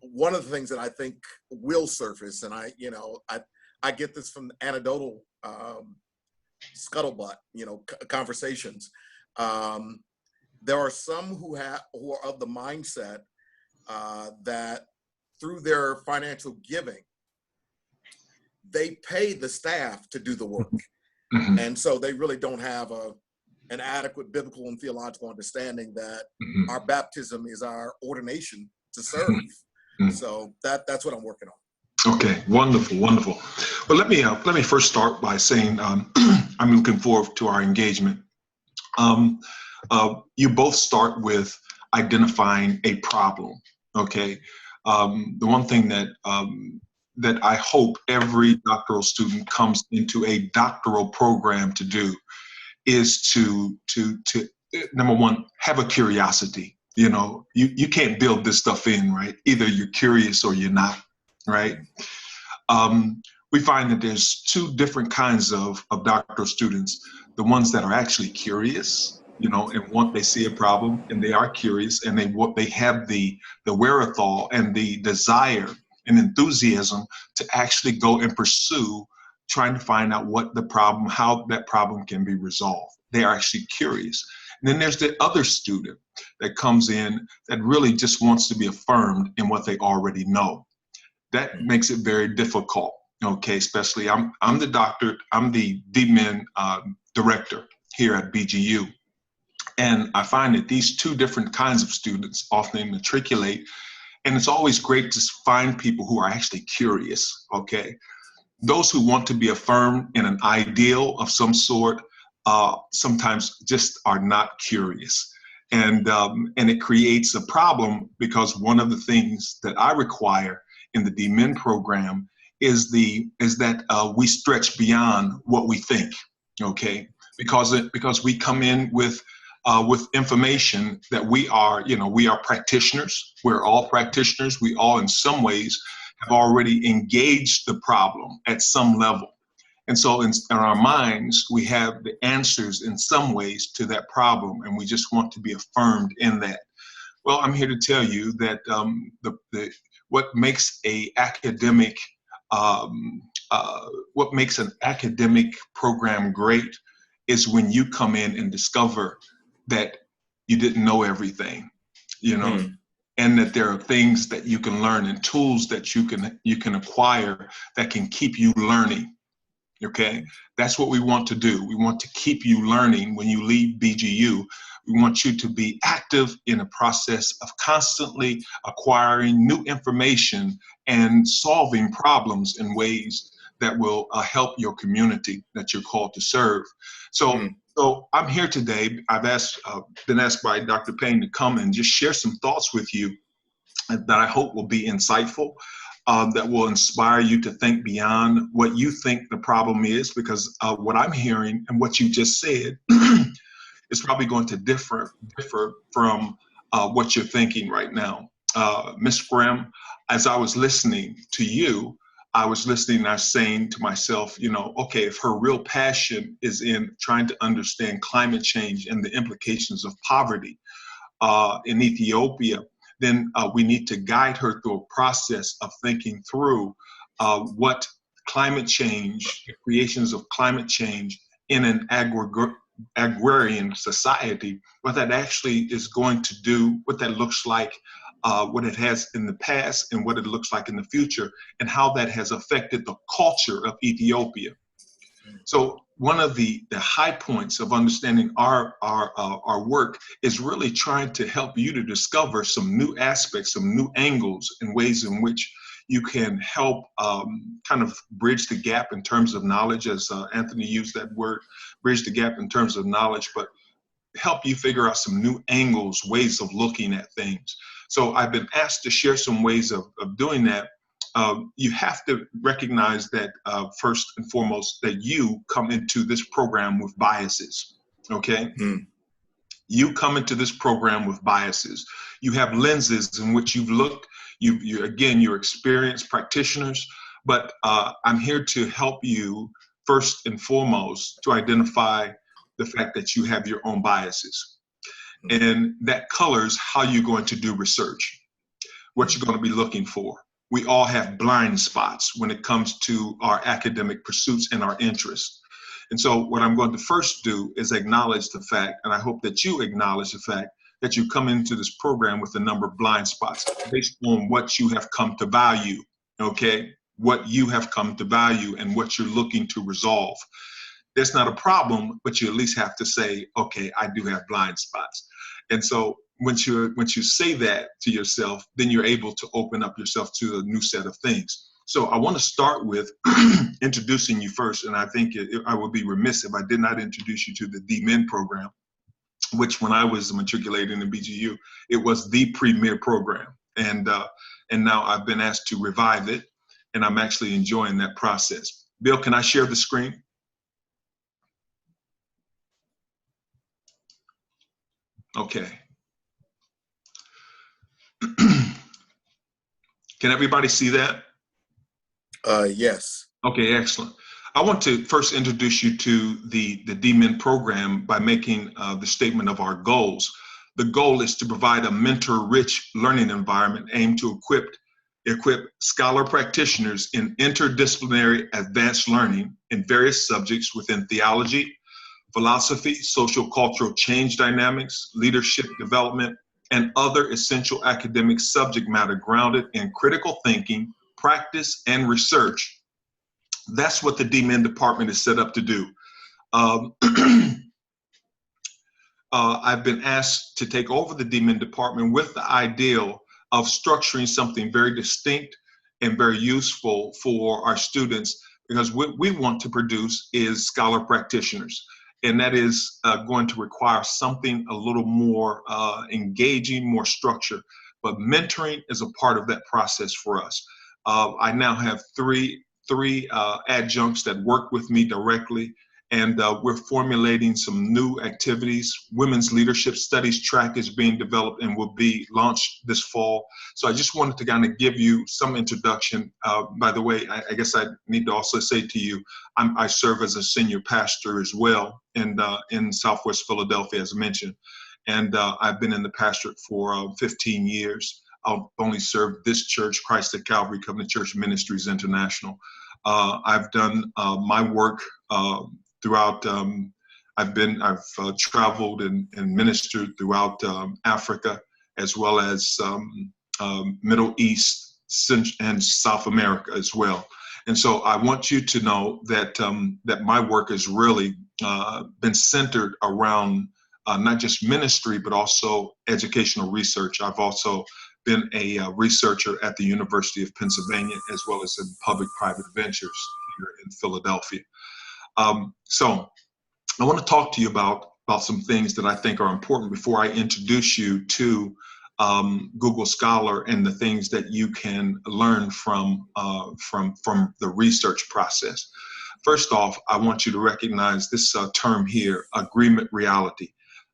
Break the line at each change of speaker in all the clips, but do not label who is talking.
one of the things that I think will surface, and I get this from anecdotal scuttlebutt, conversations. There are some who are of the mindset that through their financial giving, they pay the staff to do the work.
Mm-hmm.
And so they really don't have an adequate biblical and theological understanding that
Mm-hmm.
our baptism is our ordination to serve.
Mm-hmm.
So that's what I'm working on.
Okay, wonderful, wonderful. Well, let me first start by saying I'm looking forward to our engagement. You both start with identifying a problem. Okay, the one thing that I hope every doctoral student comes into a doctoral program to do is to number one, have a curiosity. You can't build this stuff in, right? Either you're curious or you're not, right? We find that there's two different kinds of doctoral students. The ones that are actually curious, and they see a problem and they are curious and they have the wherewithal and the desire and enthusiasm to actually go and pursue trying to find out how that problem can be resolved. They are actually curious. And then there's the other student that comes in that really just wants to be affirmed in what they already know. That makes it very difficult. Okay, especially I'm the doctor, I'm the DMin director here at BGU. And I find that these two different kinds of students often matriculate, and it's always great to find people who are actually curious, okay? Those who want to be affirmed in an ideal of some sort sometimes just are not curious. And it creates a problem because one of the things that I require in the DMin program is that we stretch beyond what we think, okay? Because we come in with information that we are practitioners. We're all practitioners. We all, in some ways, have already engaged the problem at some level. And so in our minds, we have the answers in some ways to that problem, and we just want to be affirmed in that. Well, I'm here to tell you that what makes an academic program great is when you come in and discover that you didn't know everything, and that there are things that you can learn and tools that you can acquire that can keep you learning. Okay, that's what we want to do. We want to keep you learning when you leave BGU. We want you to be active in a process of constantly acquiring new information and solving problems in ways that will help your community that you're called to serve. So I'm here today. I've been asked by Dr. Payne to come and just share some thoughts with you that I hope will be insightful, that will inspire you to think beyond what you think the problem is, because what I'm hearing and what you just said is probably going to differ from what you're thinking right now. Ms. Grimm, as I was listening to you, I was saying to myself, okay, if her real passion is in trying to understand climate change and the implications of poverty in Ethiopia, then we need to guide her through a process of thinking through what climate change, the creations of climate change in an agrarian society, what that actually is going to do, what that looks like, what it has in the past and what it looks like in the future, and how that has affected the culture of Ethiopia. So one of the high points of understanding our work is really trying to help you to discover some new aspects, some new angles and ways in which you can help kind of bridge the gap in terms of knowledge, as Anthony used that word, bridge the gap in terms of knowledge, but help you figure out some new angles, ways of looking at things. So I've been asked to share some ways of doing that. You have to recognize that first and foremost, that you come into this program with biases, okay? You come into this program with biases. You have lenses in which you've looked, you're experienced practitioners, but I'm here to help you first and foremost to identify the fact that you have your own biases. And that colors how you're going to do research. what you're going to be looking for. We all have blind spots when it comes to our academic pursuits and our interests. And so what I'm going to first do is acknowledge the fact, and I hope that you acknowledge the fact, that you come into this program with a number of blind spots based on what you have come to value, okay? What you have come to value and what you're looking to resolve. That's not a problem, but you at least have to say, okay, I do have blind spots. And so once you say that to yourself, then you're able to open up yourself to a new set of things. So I want to start with introducing you first, and I think I would be remiss if I did not introduce you to the D-Min program, which when I was matriculating in BGU, it was the premier program. And now I've been asked to revive it, and I'm actually enjoying that process. Bill, can I share the screen? Okay. Can everybody see that?
Yes.
Okay, excellent. I want to first introduce you to the D-Min program by making the statement of our goals. The goal is to provide a mentor-rich learning environment aimed to equip scholar practitioners in interdisciplinary advanced learning in various subjects within theology, philosophy, social cultural change dynamics, leadership development, and other essential academic subject matter grounded in critical thinking, practice, and research. That's what the D-Min department is set up to do. I've been asked to take over the D-Min department with the ideal of structuring something very distinct and very useful for our students, because what we want to produce is scholar practitioners. And that is going to require something a little more engaging, more structured. But mentoring is a part of that process for us. I now have three adjuncts that work with me directly, and we're formulating some new activities. Women's Leadership Studies track is being developed and will be launched this fall. So I just wanted to kind of give you some introduction. By the way, I guess I need to also say to you, I serve as a senior pastor as well in Southwest Philadelphia, as mentioned. And I've been in the pastorate for 15 years. I've only served this church, Christ at Calvary Covenant Church Ministries International. I've done my work throughout. I've traveled and ministered throughout Africa, as well as Middle East and South America as well. And so I want you to know that that my work has really been centered around not just ministry, but also educational research. I've also been a researcher at the University of Pennsylvania, as well as in public-private ventures here in Philadelphia. So I want to talk to you about some things that I think are important before I introduce you to Google Scholar and the things that you can learn from the research process. First off, I want you to recognize this term here, agreement reality.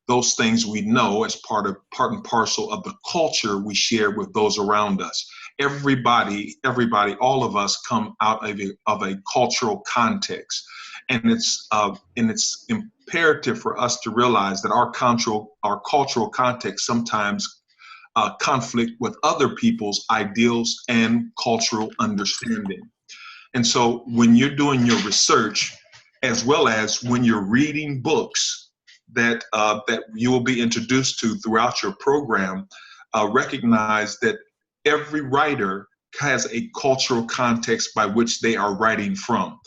Those things we know as part and parcel of the culture we share with those around us. Everybody, all of us come out of a cultural context, and it's imperative for us to realize that our cultural context sometimes conflict with other people's ideals and cultural understanding. And so when you're doing your research, as well as when you're reading books that you will be introduced to throughout your program, recognize that every writer has a cultural context by which they are writing from.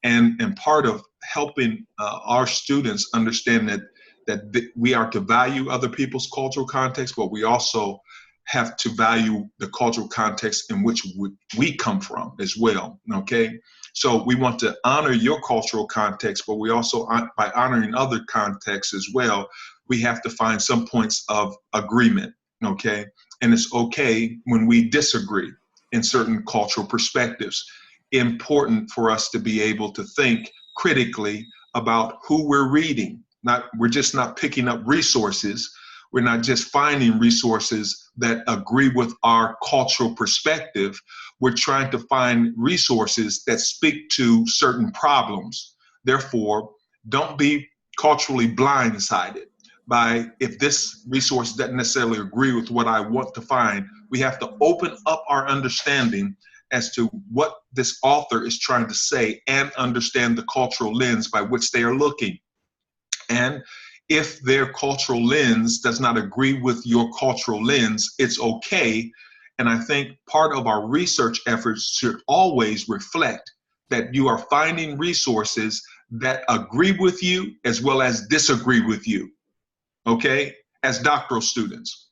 And part of helping our students understand that we are to value other people's cultural context, but we also have to value the cultural context in which we come from as well, okay? So we want to honor your cultural context, but we also, by honoring other contexts as well, we have to find some points of agreement, okay? And it's okay when we disagree in certain cultural perspectives. Important for us to be able to think critically about who we're reading. We're just not picking up resources. We're not just finding resources that agree with our cultural perspective. We're trying to find resources that speak to certain problems. Therefore, don't be culturally blindsided by if this resource doesn't necessarily agree with what I want to find. We have to open up our understanding as to what this author is trying to say and understand the cultural lens by which they are looking. And if their cultural lens does not agree with your cultural lens, it's okay. And I think part of our research efforts should always reflect that you are finding resources that agree with you as well as disagree with you, okay? As doctoral students,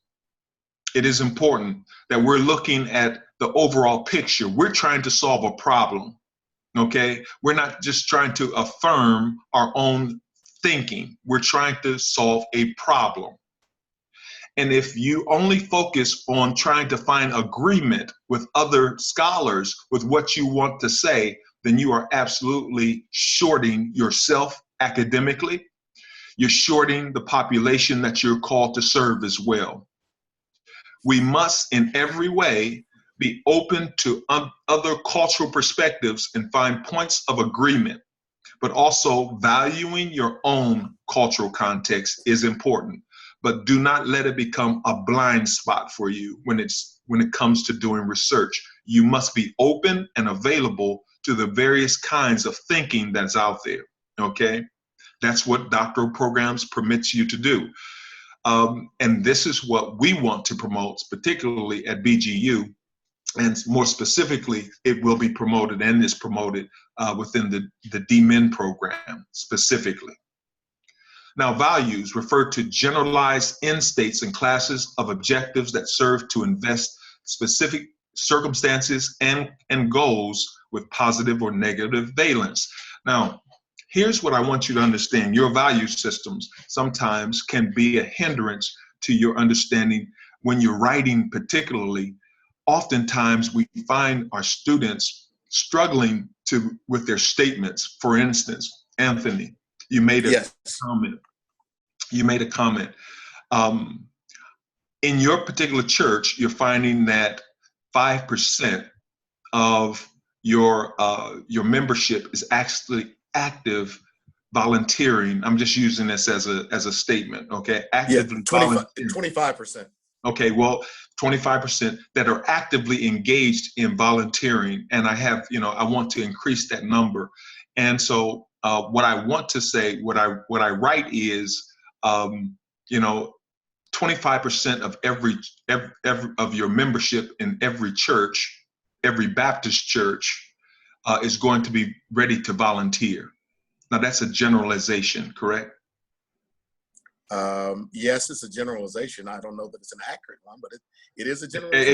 it is important that we're looking at the overall picture. We're trying to solve a problem, okay? We're not just trying to affirm our own thinking. We're trying to solve a problem. And if you only focus on trying to find agreement with other scholars with what you want to say, then you are absolutely shorting yourself academically. You're shorting the population that you're called to serve as well. We must, in every way, be open to other cultural perspectives and find points of agreement. But also valuing your own cultural context is important. But do not let it become a blind spot for you when it comes to doing research. You must be open and available to the various kinds of thinking that's out there, okay? That's what doctoral programs permits you to do. And this is what we want to promote, particularly at BGU. And more specifically, it will be promoted and is promoted within the DMIN program specifically. Now, values refer to generalized end states and classes of objectives that serve to invest specific circumstances and goals with positive or negative valence. Now, here's what I want you to understand. Your value systems sometimes can be a hindrance to your understanding when you're writing particularly. Oftentimes we find our students struggling with their statements. For instance, Anthony, you made a comment. You made a comment. In your particular church, you're finding that 5% of your membership is actually active volunteering. I'm just using this as a statement, okay? Actively volunteering.
25%.
Okay, well, 25% that are actively engaged in volunteering, and I want to increase that number. And so, what I want to say, what I write is, 25% of every of your membership in every church, every Baptist church, is going to be ready to volunteer. Now, that's a generalization, correct?
Yes, it's a generalization. I don't know that it's an accurate one, but it is a generalization.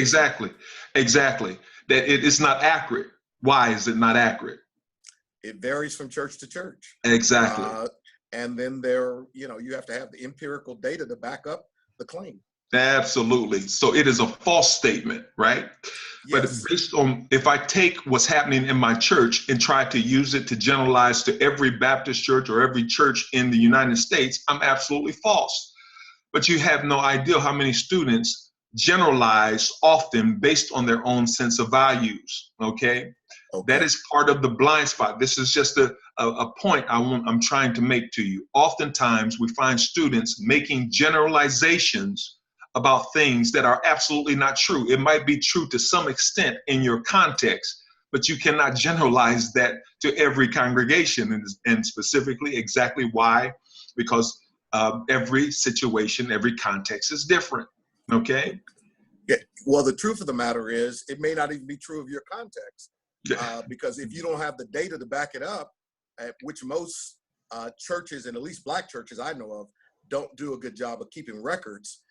Exactly. That it is not accurate. Why is it not accurate?
It varies from church to church.
Exactly.
And then you have to have the empirical data to back up the claim.
Absolutely. So it is a false statement, right?
Yes.
But based on, if I take what's happening in my church and try to use it to generalize to every Baptist church or every church in the United States, I'm absolutely false. But you have no idea how many students generalize often based on their own sense of values, okay? That is part of the blind spot. This is just a point I'm trying to make to you. Oftentimes, we find students making generalizations about things that are absolutely not true. It might be true to some extent in your context, but you cannot generalize that to every congregation, and specifically exactly why? Because every situation, every context is different, okay?
Yeah. Well, the truth of the matter is it may not even be true of your context. Because if you don't have the data to back it up, which most churches, and at least Black churches I know of, don't do a good job of keeping records,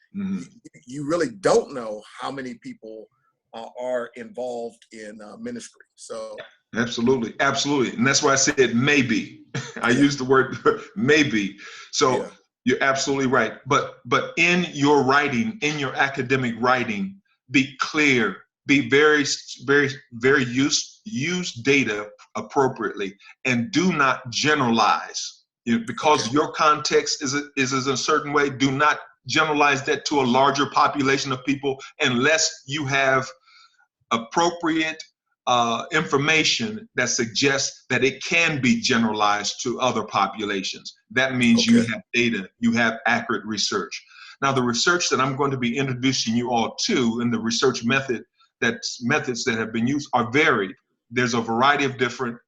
you really don't know how many people are involved in ministry. So
absolutely. And that's why I said maybe. I used the word maybe. So you're absolutely right. But in your writing, in your academic writing, be clear. Be very, very, very use data appropriately, and do not generalize. Because your context is a certain way. Do not generalize that to a larger population of people unless you have appropriate information that suggests that it can be generalized to other populations. That means you have data, you have accurate research. Now, the research that I'm going to be introducing you all to, and the research methods that have been used are varied. There's a variety of different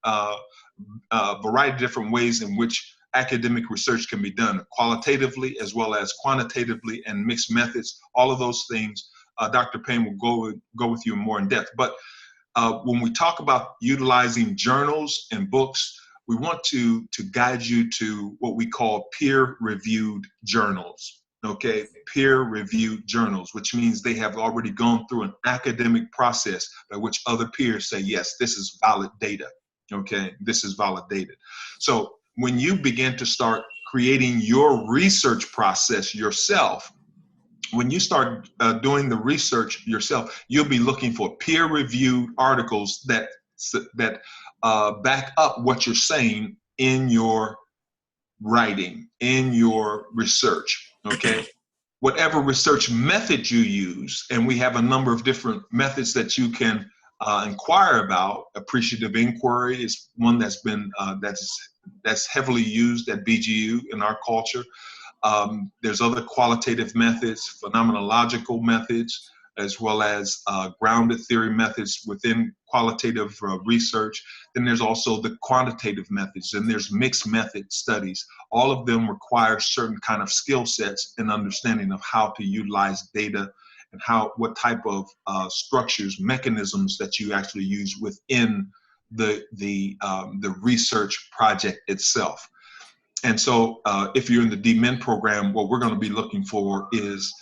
ways in which academic research can be done, qualitatively as well as quantitatively, and mixed methods. All of those things, Dr. Payne will go with you more in depth. But when we talk about utilizing journals and books, we want to guide you to what we call peer-reviewed journals. Okay, peer-reviewed journals, which means they have already gone through an academic process by which other peers say, yes, this is valid data. Okay, this is validated. So when you begin to start creating your research process yourself, when you start doing the research yourself, you'll be looking for peer-reviewed articles that back up what you're saying in your writing, in your research, okay? Whatever research method you use, and we have a number of different methods that you can inquire about. Appreciative inquiry is one that's been that's heavily used at BGU in our culture. There's other qualitative methods, phenomenological methods, as well as grounded theory methods within qualitative research. Then there's also the quantitative methods, and there's mixed method studies. All of them require certain kind of skill sets and understanding of how to utilize data and what type of structures, mechanisms that you actually use within the research project itself. And so if you're in the DMIN program, what we're going to be looking for is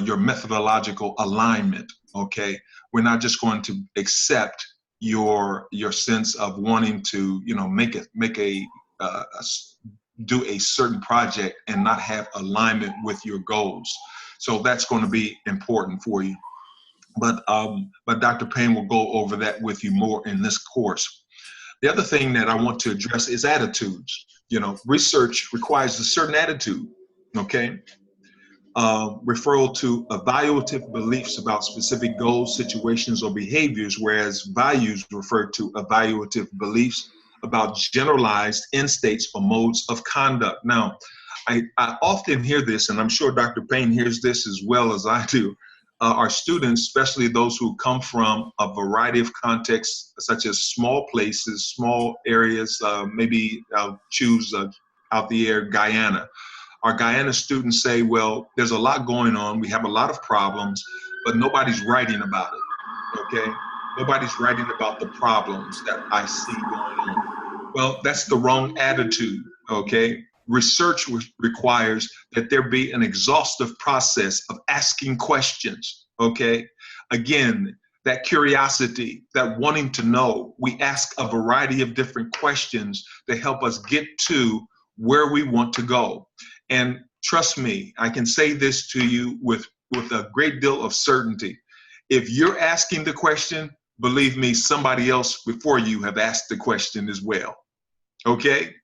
your methodological alignment, okay? We're not just going to accept your sense of wanting to, do a certain project and not have alignment with your goals. So that's going to be important for you. But Dr. Payne will go over that with you more in this course. The other thing that I want to address is attitudes. Research requires a certain attitude, okay? Referral to evaluative beliefs about specific goals, situations, or behaviors, whereas values refer to evaluative beliefs about generalized end states or modes of conduct. Now, I often hear this, and I'm sure Dr. Payne hears this as well as I do. Our students, especially those who come from a variety of contexts, such as small places, small areas, maybe I'll choose out the air Guyana. Our Guyana students say, well, there's a lot going on. We have a lot of problems, but nobody's writing about it, okay? Nobody's writing about the problems that I see going on. Well, that's the wrong attitude, okay? Research requires that there be an exhaustive process of asking questions, okay? Again, that curiosity, that wanting to know, we ask a variety of different questions to help us get to where we want to go. And trust me, I can say this to you with a great deal of certainty. If you're asking the question, believe me, somebody else before you have asked the question as well, okay?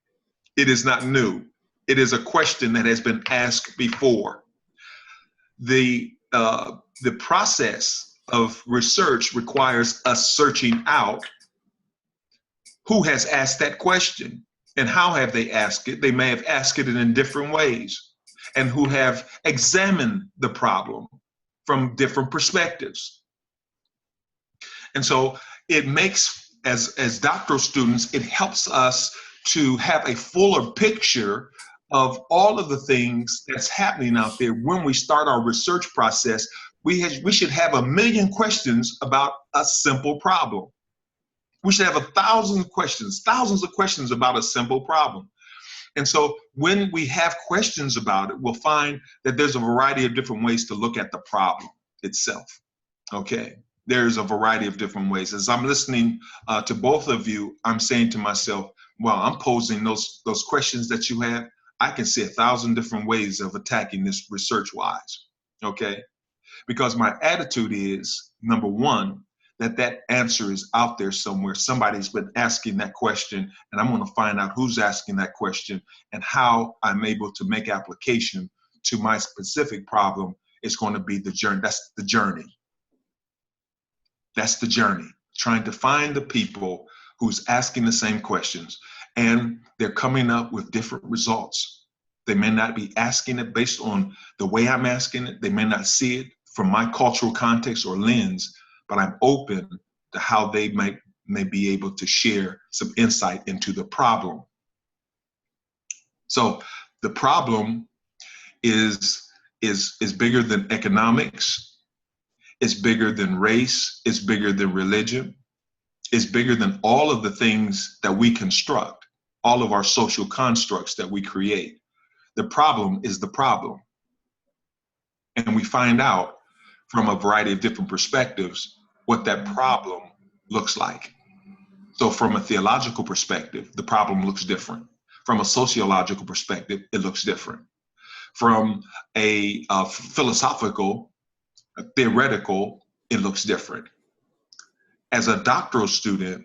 It is not new. It is a question that has been asked before. The process of research requires us searching out who has asked that question and how have they asked it. They may have asked it in different ways, and who have examined the problem from different perspectives. And so it makes, as doctoral students, it helps us to have a fuller picture of all of the things that's happening out there. When we start our research process, we should have 1 million questions about a simple problem. We should have thousands of questions about a simple problem. And so when we have questions about it, we'll find that there's a variety of different ways to look at the problem itself, okay? There's a variety of different ways. As I'm listening to both of you, I'm saying to myself, well, I'm posing those questions that you have. I can see 1,000 different ways of attacking this research-wise, okay? Because my attitude is, number one, that answer is out there somewhere. Somebody's been asking that question, and I'm going to find out who's asking that question and how I'm able to make application to my specific problem. It's going to be the journey. That's the journey. That's the journey. Trying to find the people who's asking the same questions, and they're coming up with different results. They may not be asking it based on the way I'm asking it. They may not see it from my cultural context or lens, but I'm open to how they may be able to share some insight into the problem. So the problem is bigger than economics. It's bigger than race. It's bigger than religion. It's bigger than all of the things that we construct, all of our social constructs that we create. The problem is the problem. And we find out from a variety of different perspectives what that problem looks like. So from a theological perspective, the problem looks different. From a sociological perspective, it looks different. From a philosophical, theoretical, it looks different. As a doctoral student,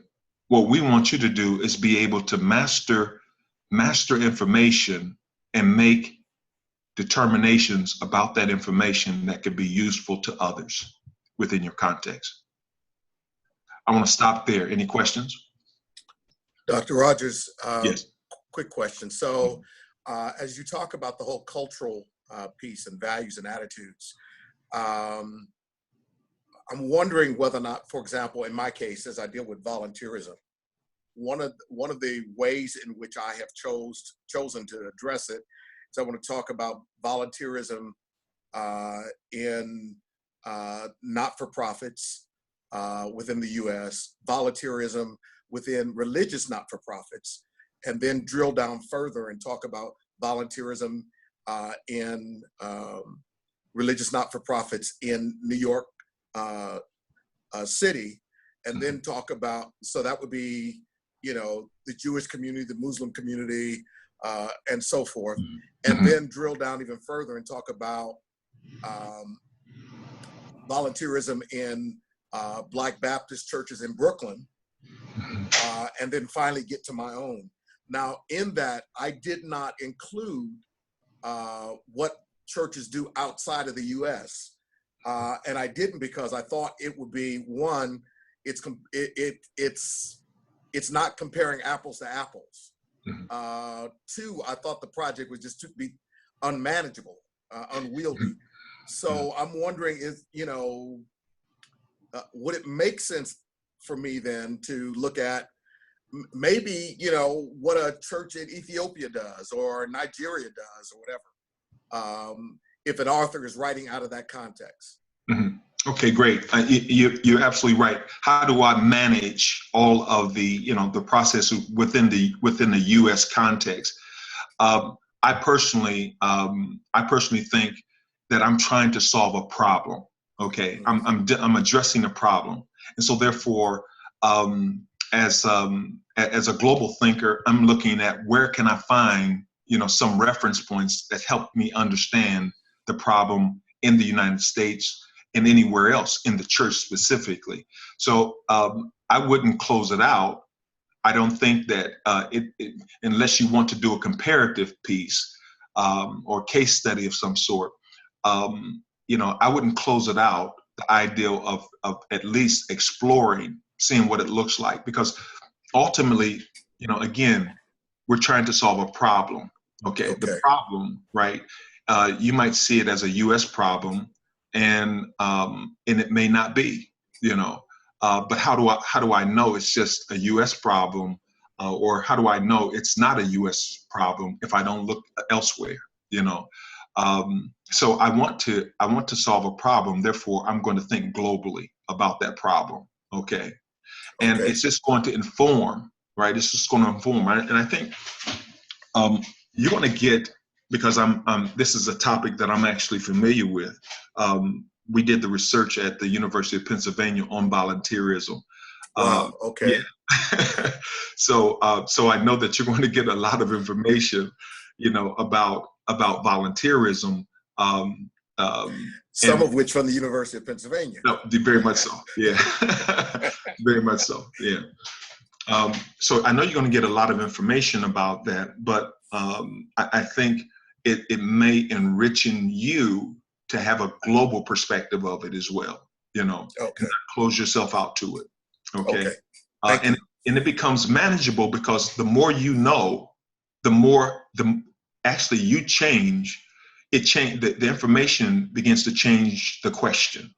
what we want you to do is be able to master information and make determinations about that information that could be useful to others within your context. I want to stop there. Any questions?
Dr. Rogers,
Yes.
Quick question. So as you talk about the whole cultural piece and values and attitudes, I'm wondering whether or not, for example, in my case, as I deal with volunteerism, one of the ways in which I have chosen to address it is I want to talk about volunteerism in not-for-profits within the U.S., volunteerism within religious not-for-profits, and then drill down further and talk about volunteerism in religious not-for-profits in New York City, and then talk about, so that would be, the Jewish community, the Muslim community, and so forth, and then drill down even further and talk about volunteerism in Black Baptist churches in Brooklyn, and then finally get to my own. Now, in that, I did not include what churches do outside of the U.S., and I didn't because I thought it would be, one, it's not comparing apples to apples. Two, I thought the project was just to be unmanageable, unwieldy. So I'm wondering, would it make sense for me then to look at maybe, what a church in Ethiopia does or Nigeria does or whatever, if an author is writing out of that context?
Okay, great. You're absolutely right. How do I manage all of the, the process within the U.S. context? I personally think that I'm trying to solve a problem. Okay, I'm addressing a problem, and so therefore, as a global thinker, I'm looking at where can I find, some reference points that help me understand the problem in the United States and anywhere else in the church specifically. So I wouldn't close it out. I don't think that unless you want to do a comparative piece or case study of some sort, I wouldn't close it out, the idea of at least exploring, seeing what it looks like, because ultimately, again, we're trying to solve a problem. Okay. The problem, right? You might see it as a U.S. problem, and it may not be, but how do I know it's just a U.S. problem, or how do I know it's not a U.S. problem if I don't look elsewhere? So I want to solve a problem. Therefore, I'm going to think globally about that problem. Okay, and it's just going to inform, right? It's just going to inform, and I think you're going to get, because this is a topic that I'm actually familiar with. We did the research at the University of Pennsylvania on volunteerism.
Wow. Okay.
Yeah. So I know that you're going to get a lot of information, about volunteerism.
Some of which from the University of Pennsylvania.
No, very much so. Yeah. Very much so. Yeah. So I know you're going to get a lot of information about that, but I think it may enrich in you to have a global perspective of it as well, and not close yourself out to it. Okay. And it becomes manageable, because the more you know, the more actually you change, the information begins to change the question.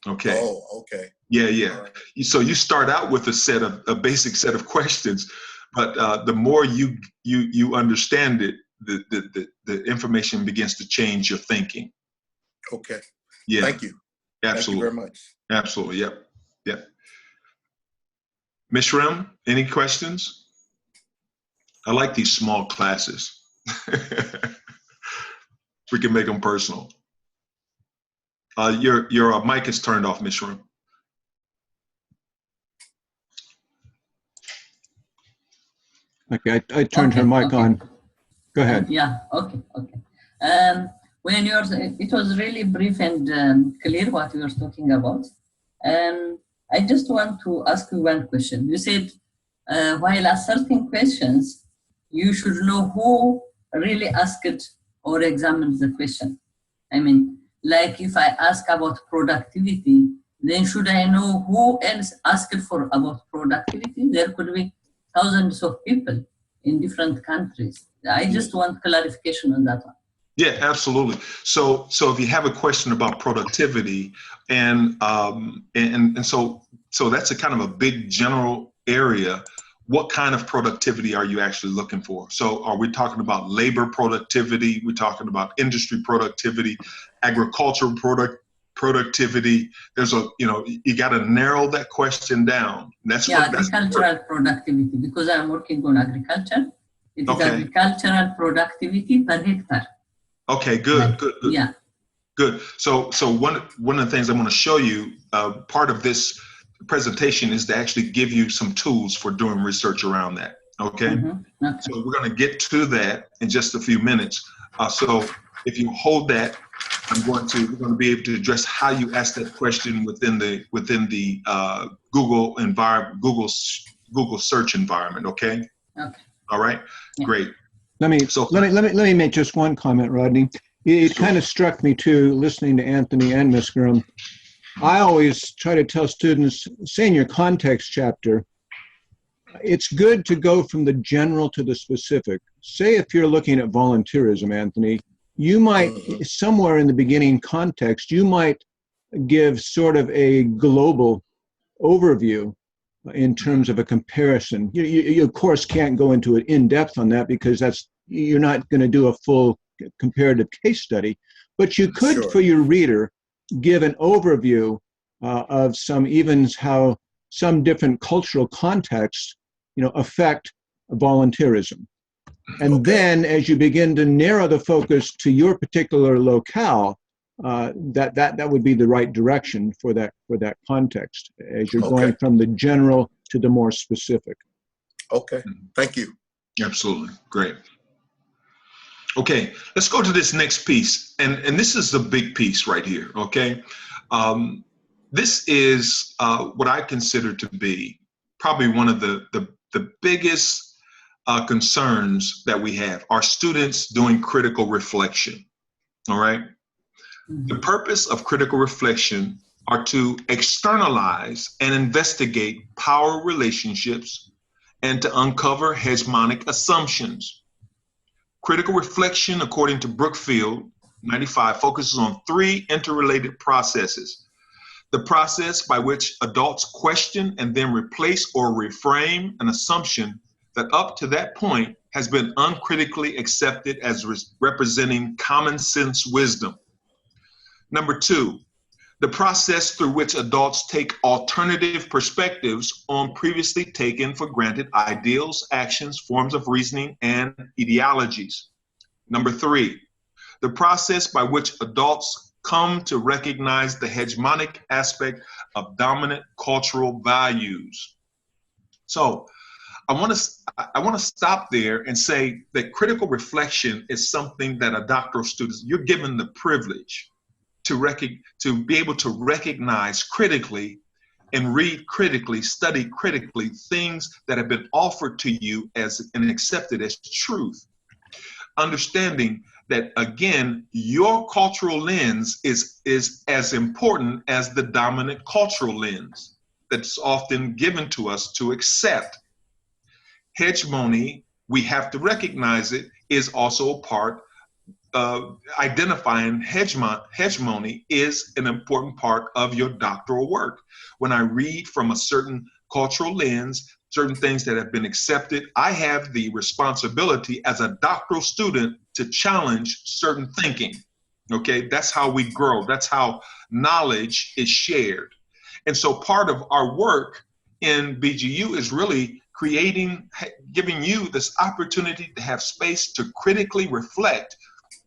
Okay.
Oh, okay.
Yeah, yeah.
All right.
So you start out with a basic set of questions, but the more you understand it, the information begins to change your thinking.
Okay.
Yeah.
Thank you.
Absolutely.
Thank you very much.
Absolutely. Yep. Yep. Ms. Rem, any questions? I like these small classes. We can make them personal. Your mic is turned off, Ms. Rem.
Okay, I turned her mic on. Go ahead.
Yeah, okay. When it was really brief and clear what you were talking about. I just want to ask you one question. You said while asserting questions, you should know who really asked or examined the question. I mean, like if I ask about productivity, then should I know who else asked about productivity? There could be thousands of people in different countries. I just want clarification on that one.
Yeah, absolutely. So if you have a question about productivity, and so that's a kind of a big general area. What kind of productivity are you actually looking for? So are we talking about labor productivity? We're talking about industry productivity, agricultural productivity. There's you got to narrow that question down.
Agricultural productivity, because I'm working on agriculture. It is agricultural productivity per hectare.
Okay, good.
Yeah.
Good. So one of the things I want to show you, part of this presentation is to actually give you some tools for doing research around that. Okay.
Mm-hmm. Okay.
So we're going to get to that in just a few minutes. So if you hold that, we're going to be able to address how you ask that question within the Google environment, Google search environment. Okay.
Okay.
All right.
Yeah.
Great.
Let me make just one comment, Rodney. It kind of struck me too, listening to Anthony and Ms. Grum. I always try to tell students, say in your context chapter, it's good to go from the general to the specific. Say if you're looking at volunteerism, Anthony, you might, somewhere in the beginning context, you might give sort of a global overview in terms of a comparison. You of course can't go into it in depth on that because you're not going to do a full comparative case study, but you could, for your reader, give an overview of how some different cultural contexts, affect volunteerism. And then as you begin to narrow the focus to your particular locale, that would be the right direction for that context as you're going from the general to the more specific.
Okay, thank you.
Absolutely, great. Okay, let's go to this next piece, and this is the big piece right here. Okay, this is what I consider to be probably one of the biggest concerns that we have. Our students doing critical reflection. All right. The purpose of critical reflection are to externalize and investigate power relationships and to uncover hegemonic assumptions. Critical reflection, according to Brookfield 95, focuses on three interrelated processes. The process by which adults question and then replace or reframe an assumption that up to that point has been uncritically accepted as representing common sense wisdom. Number two, the process through which adults take alternative perspectives on previously taken for granted ideals, actions, forms of reasoning, and ideologies. Number three, the process by which adults come to recognize the hegemonic aspect of dominant cultural values. So I want to stop there and say that critical reflection is something that a doctoral student, you're given the privilege to be able to recognize critically and read critically, study critically things that have been offered to you and accepted as truth. Understanding that, again, your cultural lens is as important as the dominant cultural lens that's often given to us to accept. Hegemony, we have to recognize it, is also a part of identifying hegemony is an important part of your doctoral work. When I read from a certain cultural lens, certain things that have been accepted, I have the responsibility as a doctoral student to challenge certain thinking. Okay, that's how we grow. That's how knowledge is shared. And so part of our work in BGU is really giving you this opportunity to have space to critically reflect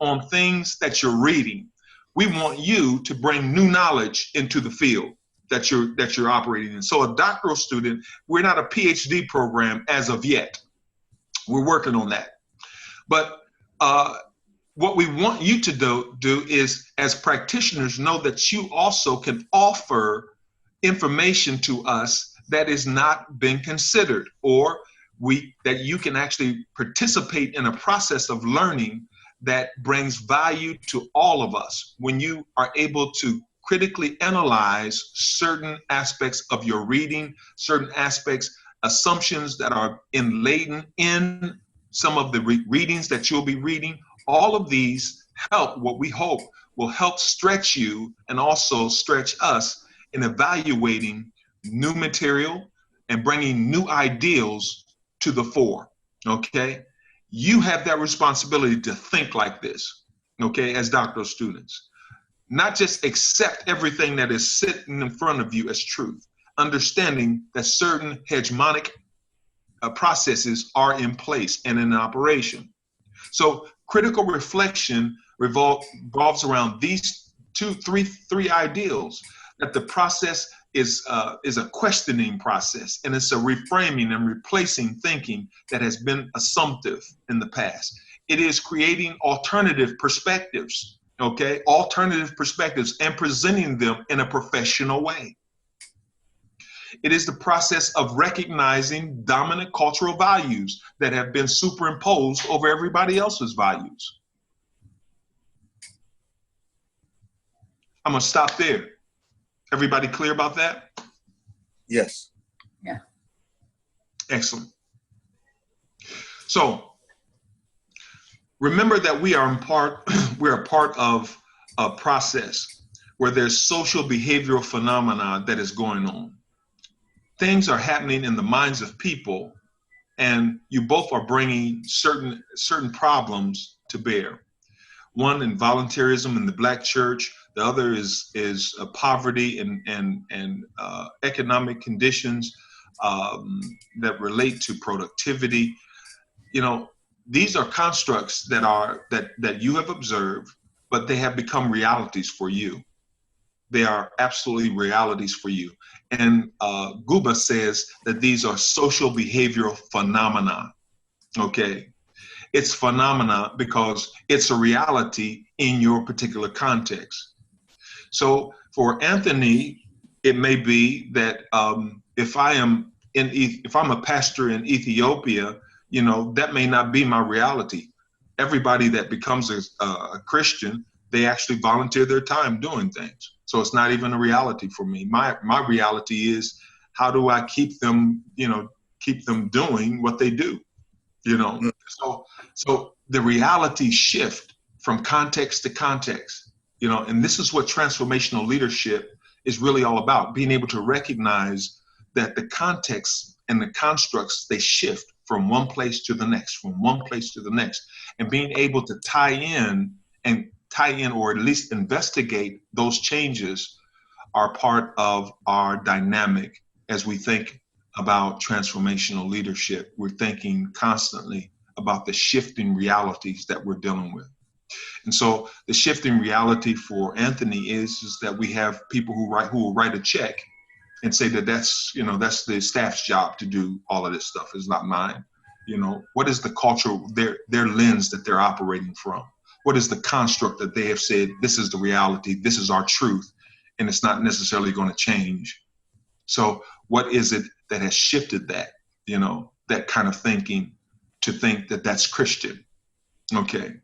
on things that you're reading. We want you to bring new knowledge into the field that you're operating in. So a doctoral student, we're not a PhD program as of yet. We're working on that. But what we want you to do is, as practitioners, know that you also can offer information to us that is not being considered, or that you can actually participate in a process of learning that brings value to all of us. When you are able to critically analyze certain aspects of your reading, certain aspects, assumptions that are laden in some of the readings that you'll be reading, all of these help, what we hope will help stretch you and also stretch us in evaluating new material and bringing new ideals to the fore, okay? You have that responsibility to think like this, okay, as doctoral students. Not just accept everything that is sitting in front of you as truth, understanding that certain hegemonic processes are in place and in operation. So critical reflection revolves around these three ideals, that the process is a questioning process, and it's a reframing and replacing thinking that has been assumptive in the past. It is creating alternative perspectives, okay? Alternative perspectives, and presenting them in a professional way. It is the process of recognizing dominant cultural values that have been superimposed over everybody else's values. I'm gonna stop there. Everybody clear about that?
Yes.
Yeah.
Excellent. So remember that we're a part of a process where there's social behavioral phenomena that is going on. Things are happening in the minds of people, and you both are bringing certain problems to bear. One, in voluntarism in the Black church. The other is poverty and economic conditions that relate to productivity. You know, these are constructs that you have observed, but they have become realities for you. They are absolutely realities for you. And Guba says that these are social behavioral phenomena, okay? It's phenomena because it's a reality in your particular context. So for Anthony, it may be that if I'm a pastor in Ethiopia, you know, that may not be my reality. Everybody that becomes a Christian, they actually volunteer their time doing things. So it's not even a reality for me. My reality is, how do I keep them doing what they do, you know? So the reality shift from context to context, you know, and this is what transformational leadership is really all about, being able to recognize that the context and the constructs, they shift from one place to the next, and being able to tie in or at least investigate those changes are part of our dynamic as we think about transformational leadership. We're thinking constantly about the shifting realities that we're dealing with. And so the shifting reality for Anthony is that we have people who will write a check and say that's the staff's job to do all of this stuff. It's not mine. You know, what is the culture, their lens that they're operating from? What is the construct that they have said, this is the reality, this is our truth, and it's not necessarily going to change? So what is it that has shifted that, you know, that kind of thinking to think that that's Christian? Okay.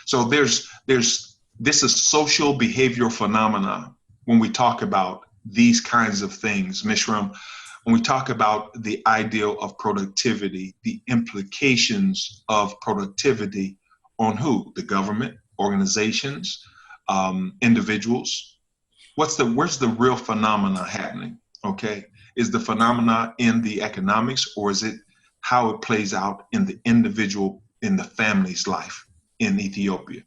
So this is social behavioral phenomena when we talk about these kinds of things. Mishram, when we talk about the ideal of productivity, the implications of productivity on who? The government, organizations, individuals. Where's the real phenomena happening? Okay, is the phenomena in the economics, or is it how it plays out in the individual, in the family's life in Ethiopia?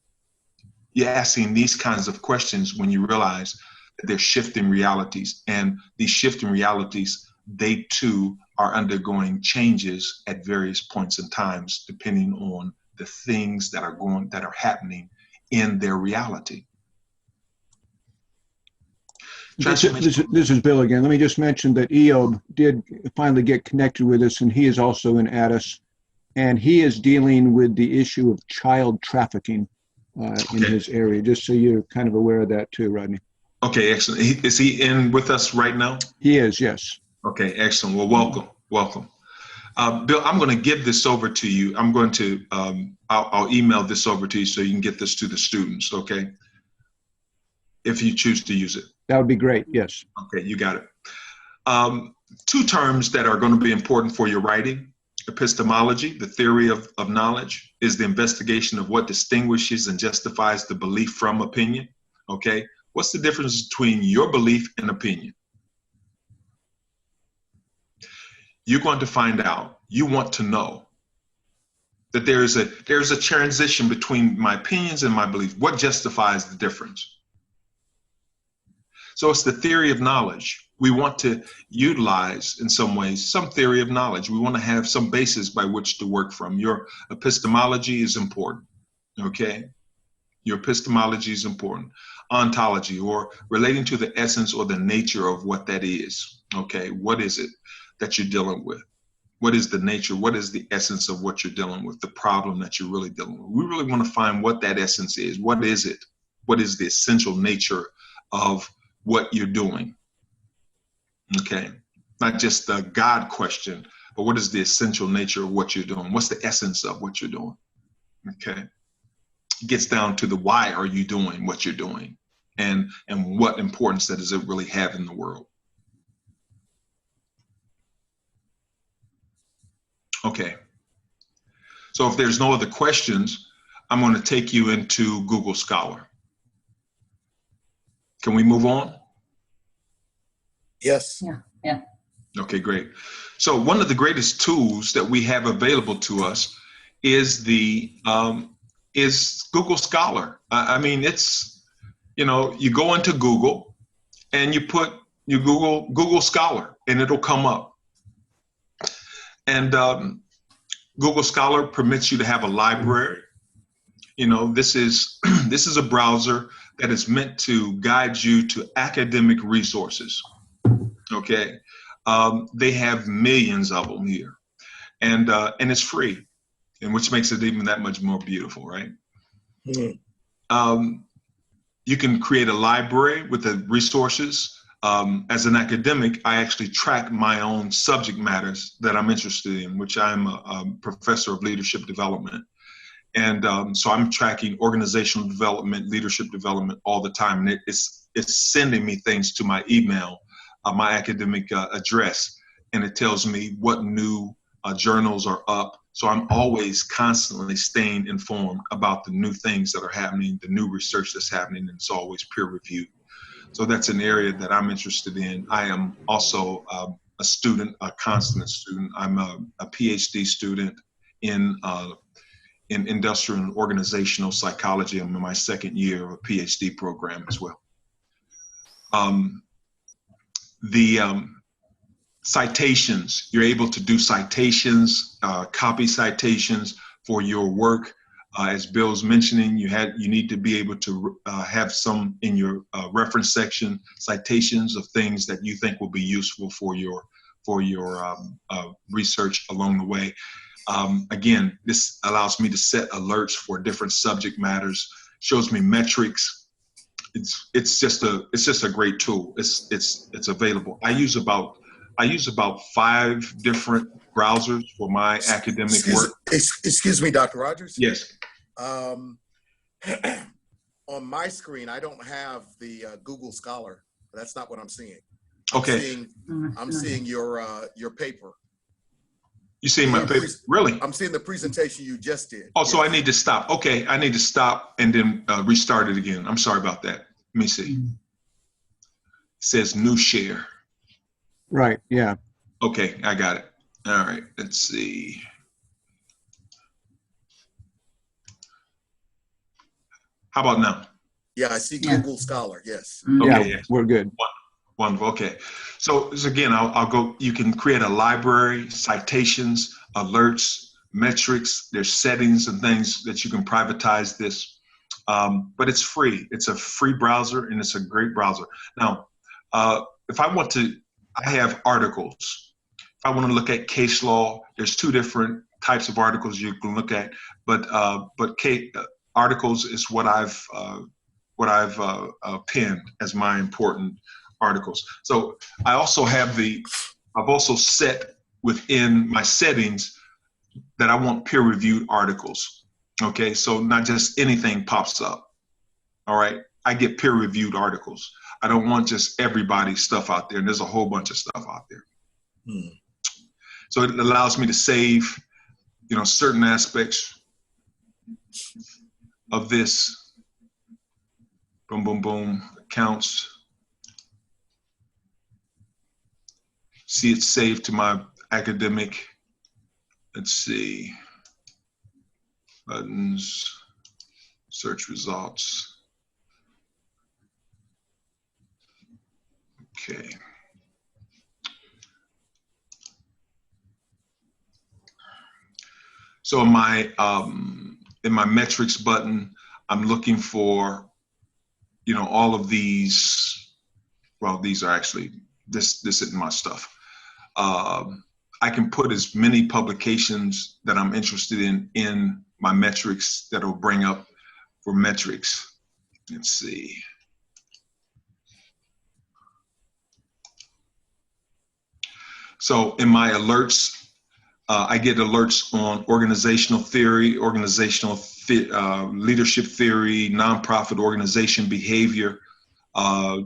You're asking these kinds of questions when you realize that they're shifting realities, and these shifting realities, they too are undergoing changes at various points in times, depending on the things that are happening in their reality.
This is Bill again. Let me just mention that Eob did finally get connected with us, and he is also in Addis, and he is dealing with the issue of child trafficking in his area, just so you're kind of aware of that too, Rodney.
Okay, excellent. Is he in with us right now?
He is, yes.
Okay, excellent. Well, welcome. Bill, I'm going to give this over to you. I'm going to, I'll email this over to you so you can get this to the students, okay? If you choose to use it.
That would be great, yes.
Okay, you got it. Two terms that are going to be important for your writing. Epistemology, the theory of knowledge, is the investigation of what distinguishes and justifies the belief from opinion, okay? What's the difference between your belief and opinion? You're going to find out, you want to know that there's a transition between my opinions and my belief. What justifies the difference? So it's the theory of knowledge. We want to utilize, in some ways, some theory of knowledge. We want to have some basis by which to work from. Your epistemology is important, okay? Your epistemology is important. Ontology, or relating to the essence or the nature of what that is, okay? What is it that you're dealing with? What is the nature? What is the essence of what you're dealing with? The problem that you're really dealing with. We really want to find what that essence is. What is it? What is the essential nature of what you're doing? Okay, not just the God question, but what is the essential nature of what you're doing? What's the essence of what you're doing? Okay, it gets down to the why are you doing what you're doing, and what importance that does it really have in the world? Okay, so if there's no other questions, I'm going to take you into Google Scholar. Can we move on?
Yes.
Yeah.
Okay, great. So one of the greatest tools that we have available to us is is Google Scholar. I mean, it's, you go into Google and you Google Scholar and it'll come up. And Google Scholar permits you to have a library. This is a browser that is meant to guide you to academic resources. Okay, they have millions of them here, and it's free, and which makes it even that much more beautiful, right? Mm-hmm. You can create a library with the resources. As an academic, I actually track my own subject matters that I'm interested in, which I'm a professor of leadership development. And so I'm tracking organizational development, leadership development all the time. And it's sending me things to my email, my academic address, and it tells me what new journals are up. So I'm always constantly staying informed about the new things that are happening, the new research that's happening, and it's always peer reviewed. So that's an area that I'm interested in. I am also a student, a constant student. I'm a PhD student in industrial and organizational psychology. I'm in my second year of a PhD program as well. Citations, you're able to do citations, copy citations for your work. As Bill's mentioning, you need to be able to have some in your reference section, citations of things that you think will be useful for your research along the way. Again, this allows me to set alerts for different subject matters, shows me metrics. It's just a great tool. It's available. I use about 5 different browsers for my academic work.
Excuse me, Dr. Rogers?
Yes.
On my screen, I don't have the Google Scholar. That's not what I'm seeing.
Okay.
I'm seeing your paper.
You see my paper? Really?
I'm seeing the presentation you just did.
Oh, so I need to stop. Okay, I need to stop and then restart it again. I'm sorry about that. Let me see. It says new share.
Right, yeah.
Okay, I got it. All right, let's see. How about now?
Yeah, I see Google Scholar, yes.
Okay,
Yeah, we're good.
Wonderful. Okay. So again, I'll go. You can create a library, citations, alerts, metrics. There's settings and things that you can privatize this, but it's free. It's a free browser and it's a great browser. Now, if I want to, I have articles. If I want to look at case law, there's two different types of articles you can look at, but articles is what I've pinned as my important articles. So I also have I've also set within my settings that I want peer-reviewed articles. Okay, so not just anything pops up. All right, I get peer-reviewed articles. I don't want just everybody's stuff out there, and there's a whole bunch of stuff out there. So it allows me to save, certain aspects of this. Boom, boom, boom, accounts. See it saved to my academic. Let's see. Buttons, search results. Okay. So in my metrics button, I'm looking for, all of these. Well, these are actually this isn't my stuff. I can put as many publications that I'm interested in my metrics that'll bring up for metrics. Let's see. So in my alerts, I get alerts on organizational theory, leadership theory, nonprofit organization behavior,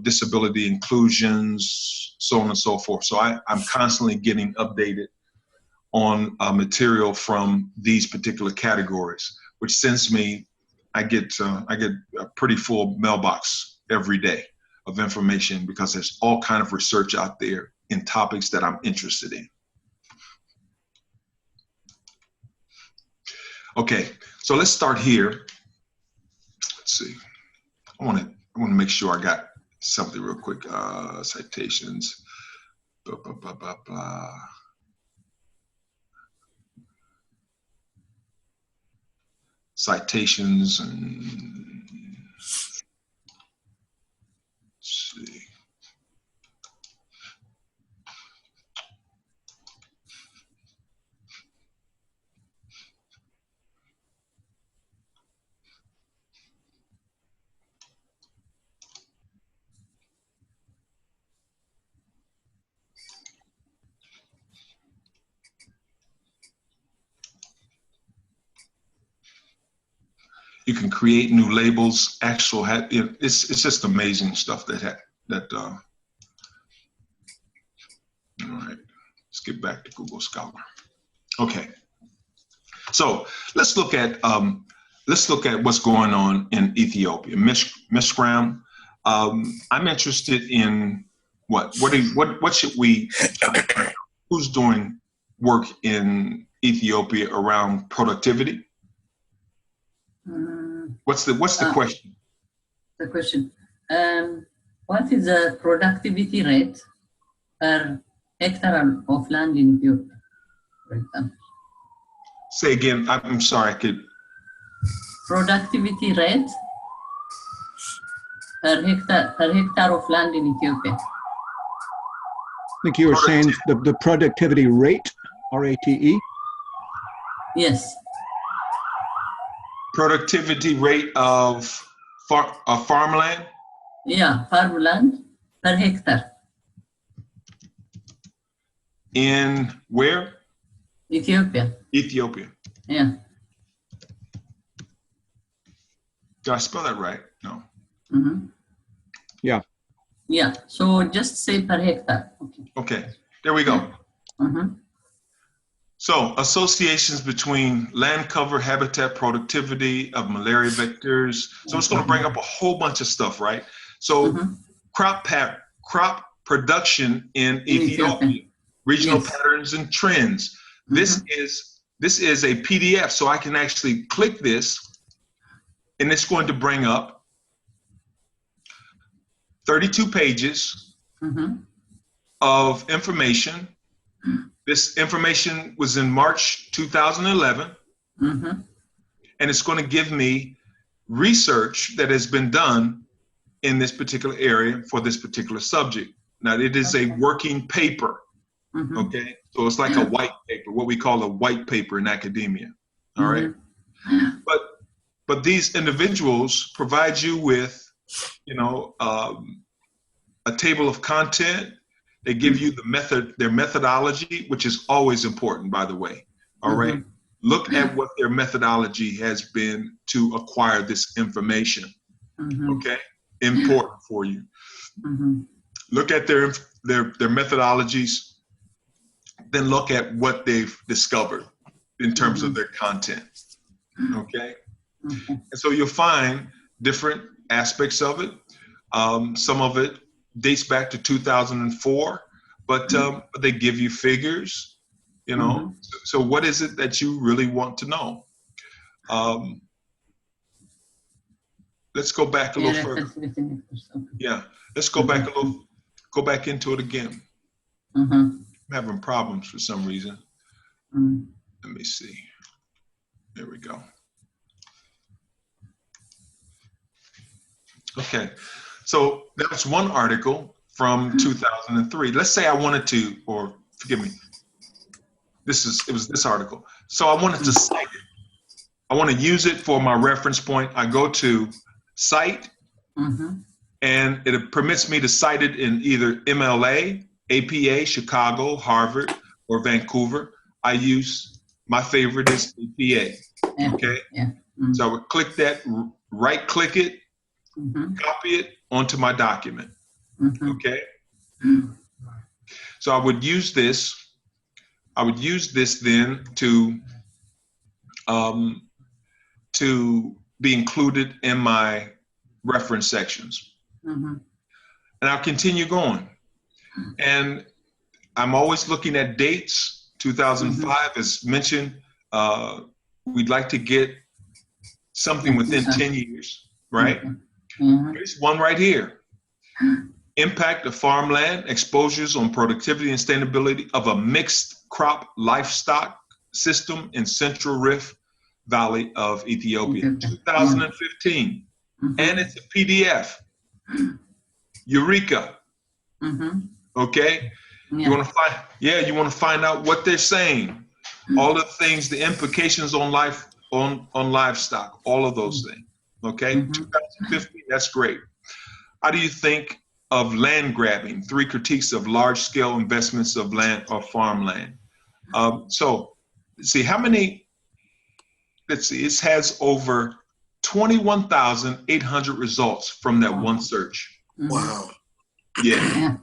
disability inclusions, so on and so forth. So I'm constantly getting updated on material from these particular categories, which sends me, I get a pretty full mailbox every day of information because there's all kind of research out there in topics that I'm interested in. Okay, so let's start here. Let's see. I want to make sure I got something real quick. Citations. Blah, blah, blah, blah, blah. Citations and let's see. You can create new labels. It's just amazing stuff that. All right, let's get back to Google Scholar. Okay, so let's look at what's going on in Ethiopia. Miss Graham, I'm interested in what should we? Who's doing work in Ethiopia around productivity? What's the question?
The question. What is the productivity rate per hectare of land in Ethiopia, for example?
Say again. I'm sorry.
Productivity rate per hectare of land in Ethiopia.
I think you were saying the productivity rate, R-A-T-E?
Yes.
Productivity rate of farmland?
Yeah, farmland per hectare.
In where?
Ethiopia.
Ethiopia.
Yeah.
Did I spell that right? No.
Mm-hmm.
Yeah.
Yeah, so just say per hectare. Okay.
Okay, there we go. So associations between land cover, habitat, productivity of malaria vectors. So it's going to bring up a whole bunch of stuff, right? So crop production in Ethiopia, regional patterns and trends. This is a PDF, so I can actually click this, and it's going to bring up 32 pages of information. This information was in March 2011, and it's going to give me research that has been done in this particular area for this particular subject. Now, it is a working paper, okay? So it's like a white paper, what we call a white paper in academia, all right? But these individuals provide you with, you know, a table of content. They give you their methodology, which is always important, by the way. All right. Look at what their methodology has been to acquire this information. Okay. Important for you. Look at their methodologies, then look at what they've discovered in terms of their content. Okay. And so you'll find different aspects of it. Some of it dates back to 2004, but they give you figures, you know. So what is it that you really want to know? Let's go back a little further. Yeah, let's go back go back into it again. I'm having problems for some reason. Let me see. There we go. Okay. So that's one article from 2003. Let's say I wanted to, or forgive me, it was this article. So I wanted to cite it. I want to use it for my reference point. I go to cite, and it permits me to cite it in either MLA, APA, Chicago, Harvard, or Vancouver. My favorite is APA, okay? So I would click that, right click it, copy it onto my document. Okay. So I would use this then to be included in my reference sections. And I'll continue going. And I'm always looking at dates. 2005, as mentioned, we'd like to get something within 10 years, right? Here's one right here. Impact of farmland, exposures on productivity and sustainability of a mixed crop livestock system in Central Rift Valley of Ethiopia, 2015. And it's a PDF. Eureka. Okay? You want to find out what they're saying. All the things, the implications on life, on livestock, all of those things. Okay, 2015, that's great. How do you think of land grabbing? 3 critiques of large-scale investments of land or farmland. So, let's see, how many, let's see, it has over 21,800 results from that one search.
Wow.
Yeah.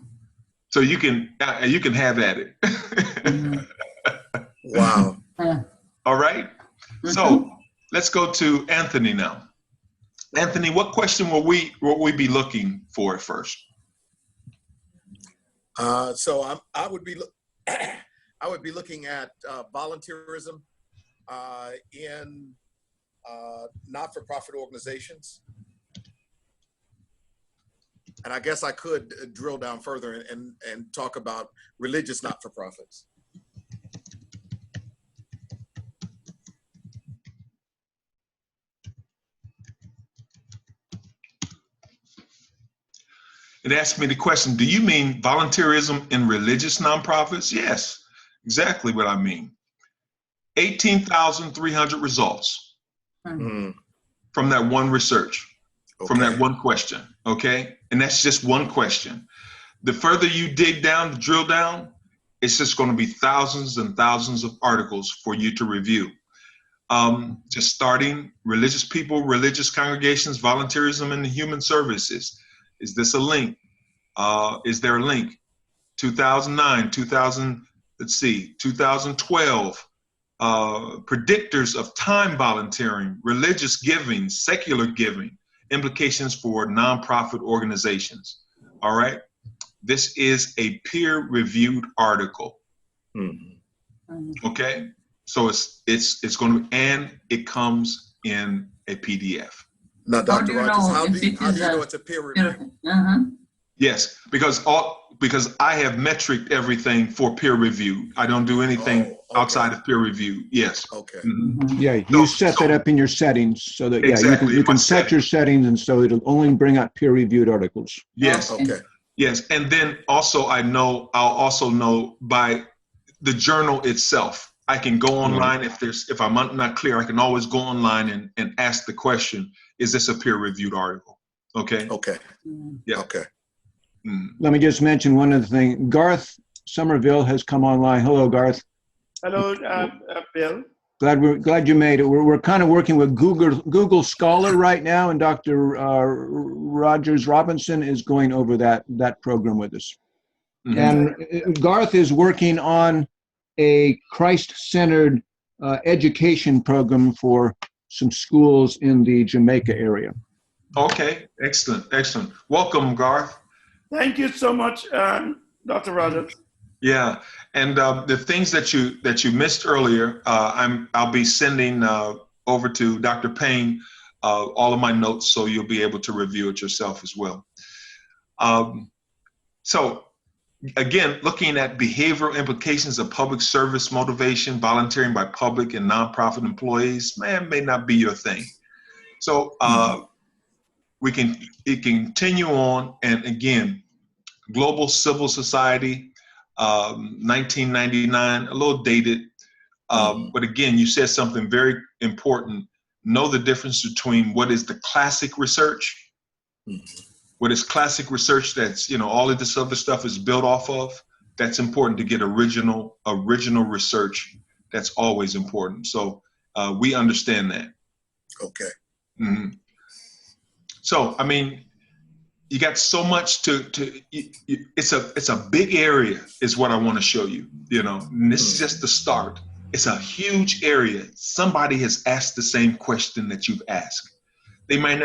So you can have at it.
Wow.
All right. So let's go to Anthony now. Anthony, what question will we be looking for first?
So I would be looking at volunteerism in not-for-profit organizations, and I guess I could drill down further and talk about religious not-for-profits.
It asked me the question, do you mean volunteerism in religious nonprofits? Yes, exactly what I mean. 18,300 results from that one research, from that one question, okay? And that's just one question. The further you dig down, drill down, it's just gonna be thousands and thousands of articles for you to review. Just starting religious people, religious congregations, volunteerism in the human services. Is this a link? Is there a link? 2009, 2012, predictors of time volunteering, religious giving, secular giving, implications for nonprofit organizations. All right. This is a peer-reviewed article. Okay. So it's going to, and it comes in a PDF.
Now, Dr. Rogers, how do you know it's a peer review?
Yes, because I have metriced everything for peer review. I don't do anything outside of peer review. Yes.
Okay.
Yeah, you set that up in your settings so that
exactly,
you can set your settings, and so it'll only bring out peer-reviewed articles.
Yes.
Okay.
Yes, and then also I'll also know by the journal itself. I can go online if I'm not clear. I can always go online and ask the question: is this a peer-reviewed article? Okay.
Okay.
Yeah.
Okay.
Let me just mention one other thing. Garth Somerville has come online. Hello, Garth.
Hello, Bill.
Glad you made it. We're kind of working with Google Scholar right now, and Dr. Rogers Robinson is going over that program with us. And Garth is working on a Christ-centered education program for some schools in the Jamaica area.
Okay, excellent. Welcome, Garth.
Thank you so much, Dr. Rogers.
Yeah, and the things that you missed earlier, I'll be sending over to Dr. Payne all of my notes, so you'll be able to review it yourself as well. So again, looking at behavioral implications of public service motivation, volunteering by public and nonprofit employees, may not be your thing. So it can continue on, and again, Global Civil Society, 1999, a little dated, but again, you said something very important. Know the difference between what is the classic research, what is classic research that's, all of this other stuff is built off of. That's important to get original research. That's always important. So we understand that.
Okay.
So, I mean, you got so much it's a big area is what I want to show you, and this is just the start. It's a huge area. Somebody has asked the same question that you've asked. They may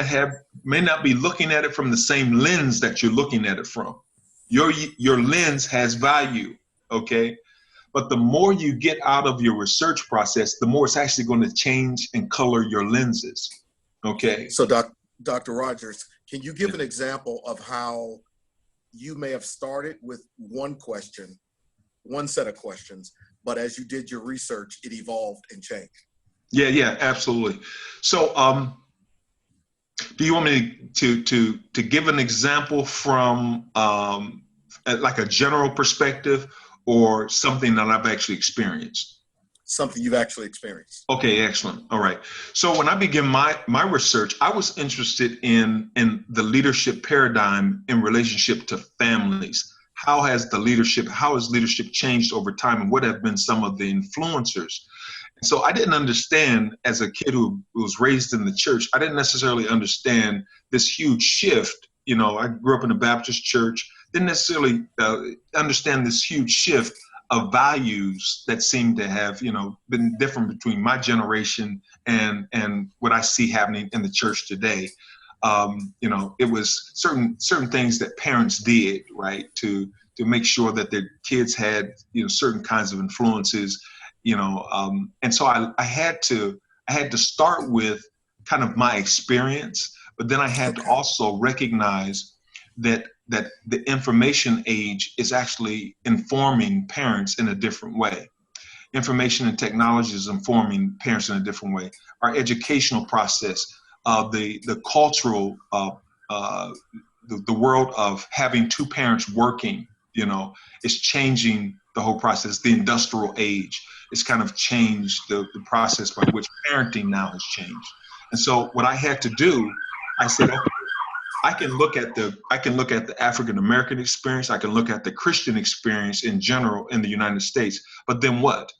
not be looking at it from the same lens that you're looking at it from. Your lens has value, okay? But the more you get out of your research process, the more it's actually going to change and color your lenses, okay?
So Dr. Rogers, can you give an example of how you may have started with one set of questions, but as you did your research, it evolved and changed?
Yeah, absolutely. So, do you want me to give an example from like a general perspective, or something that I've actually experienced?
Something you've actually experienced.
Okay, excellent. All right. So when I began my research, I was interested in the leadership paradigm in relationship to families. How has leadership changed over time, and what have been some of the influencers? And so I didn't understand, as a kid who was raised in the church, I didn't necessarily understand this huge shift. I grew up in a Baptist church, didn't necessarily understand this huge shift of values that seem to have, been different between my generation and what I see happening in the church today. It was certain things that parents did, right, to make sure that their kids had, certain kinds of influences, and so I had to start with kind of my experience, but then I had to also recognize that the information age is actually informing parents in a different way. Information and technology is informing parents in a different way. Our educational process, the cultural, the world of having two parents working, is changing the whole process. The industrial age has kind of changed the process by which parenting now has changed. And so what I had to do, I said, okay, I can look at the African American experience. I can look at the Christian experience in general in the United States. But then what?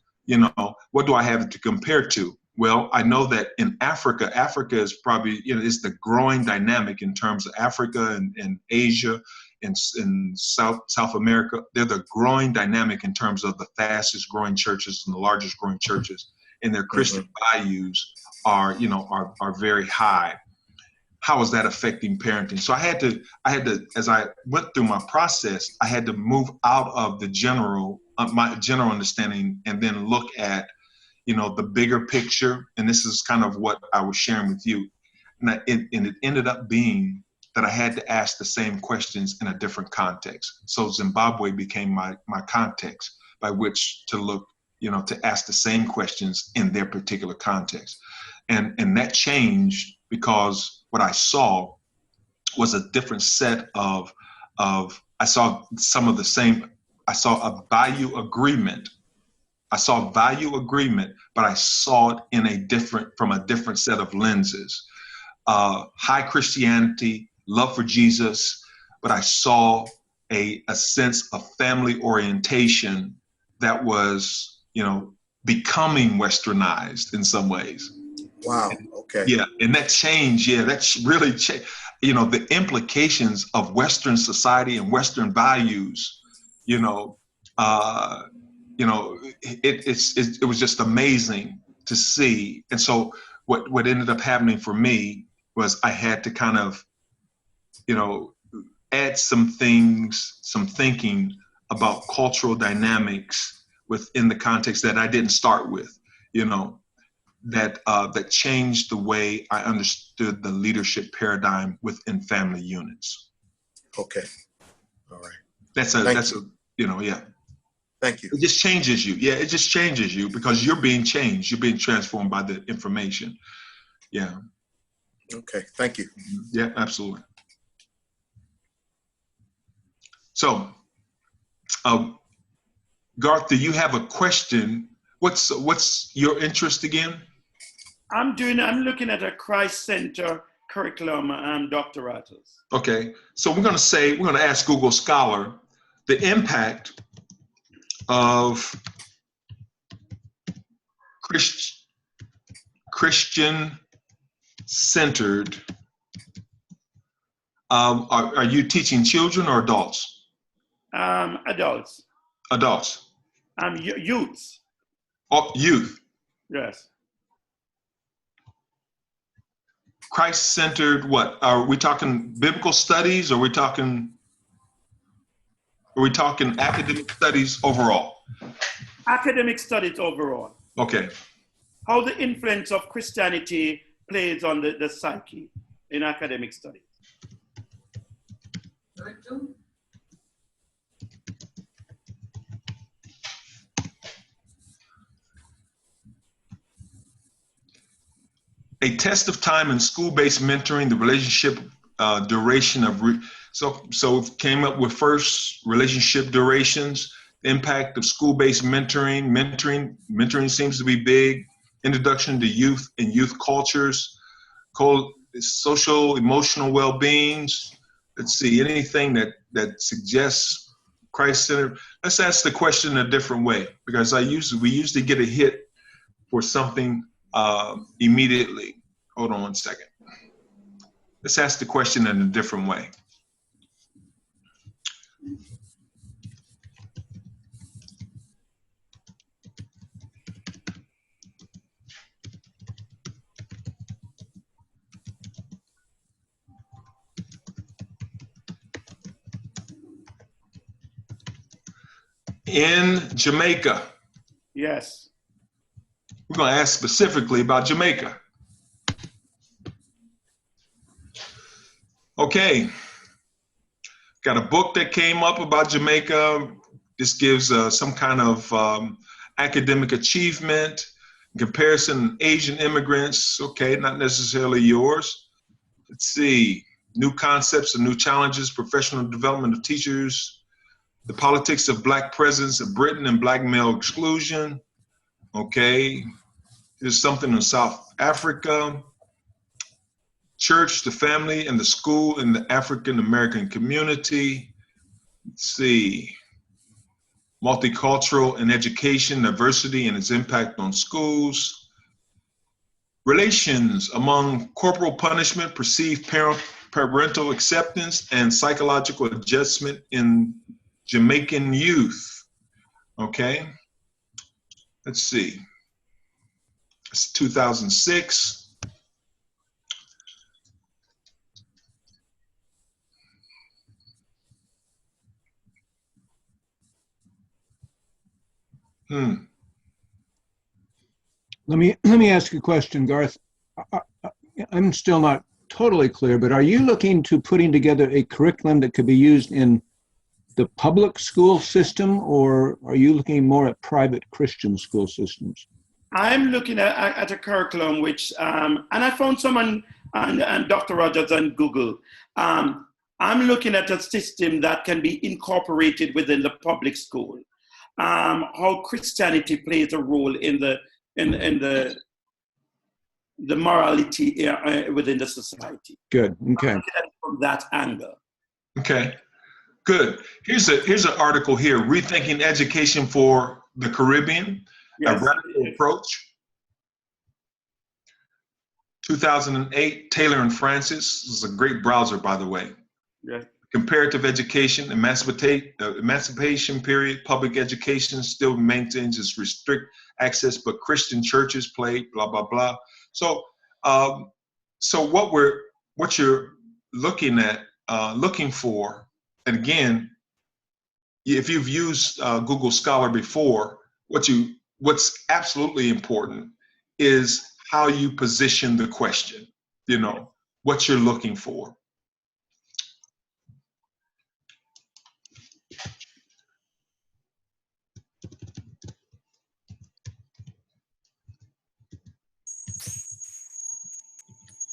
What do I have to compare to? Well, I know that in Africa is probably, is the growing dynamic in terms of Africa and Asia in South America. They're the growing dynamic in terms of the fastest growing churches and the largest growing churches, and their Christian values are very high. How is that affecting parenting? So I had to, as I went through my process, I had to move out of the my general understanding and then look at, the bigger picture. And this is kind of what I was sharing with you. And it ended up being that I had to ask the same questions in a different context. So Zimbabwe became my context by which to look, to ask the same questions in their particular context. And that changed because what I saw was a different set of I saw some of the same, I saw a value agreement. But I saw it from a different set of lenses. High Christianity, love for Jesus, but I saw a sense of family orientation that was, becoming westernized in some ways.
Wow. Okay.
Yeah, and that change, that's really changed. The implications of Western society and Western values, it was just amazing to see. And so what ended up happening for me was I had to kind of, add some thinking about cultural dynamics within the context that I didn't start with, that changed the way I understood the leadership paradigm within family units.
Okay. All right.
That's yeah.
Thank you.
It just changes you. Yeah, it just changes you because you're being changed. You're being transformed by the information. Yeah.
Okay. Thank you.
Yeah, absolutely. So, Garth, do you have a question? What's your interest again?
I'm looking at a Christ Center curriculum and doctoratus.
Okay, so we're going to ask Google Scholar the impact of Christian-centered. Are you teaching children or adults?
Adults.
Adults.
Youths.
Oh, youth.
Yes.
Christ-centered. What are we talking? Biblical studies, or are we talking academic studies overall?
Academic studies overall.
Okay.
How the influence of Christianity plays on the psyche in academic studies. A test of time in school-based mentoring, the relationship duration of, so came up with first relationship durations, the impact of school-based mentoring. Mentoring seems to be big. Introduction to youth and youth cultures, social, emotional well-beings. Let's see, anything that suggests Christ-centered. Let's ask the question in a different way, because we usually get a hit for something immediately. Hold on one second. Let's ask the question in a different way. In Jamaica. Yes.
We're going to ask specifically about Jamaica. Okay. Got a book that came up about Jamaica. This gives some kind of academic achievement, comparison Asian immigrants. Okay, not necessarily yours. Let's see. New concepts and new challenges, professional development of teachers, the politics of Black presence in Britain and Black male exclusion. Okay. There's something in South Africa. Church, the family, and the school in the African American community. Let's see. Multicultural and education, diversity and its impact on schools. Relations among corporal punishment, perceived
parental acceptance and psychological adjustment in Jamaican youth. Okay, let's see. It's 2006.
Let me ask you a question, Garth. I'm still not totally clear, but are you looking to putting together a curriculum that could be used in the public school system, or are you looking more at private Christian school systems?
I'm looking at a curriculum which, and I found someone and Dr. Rogers on Google. I'm looking at a system that can be incorporated within the public school. How Christianity plays a role in the morality within the society.
Good. Okay.
From that angle.
Okay. Good. Here's an article here: Rethinking Education for the Caribbean,
Yes.
a radical approach. 2008, Taylor and Francis. This is a great browser, by the way.
Yes.
Comparative education, emancipation period, public education still maintains its restrict access, but Christian churches play, blah, blah, blah. So, so what you're looking at, looking for, and again, if you've used Google Scholar before, what's absolutely important is how you position the question, what you're looking for.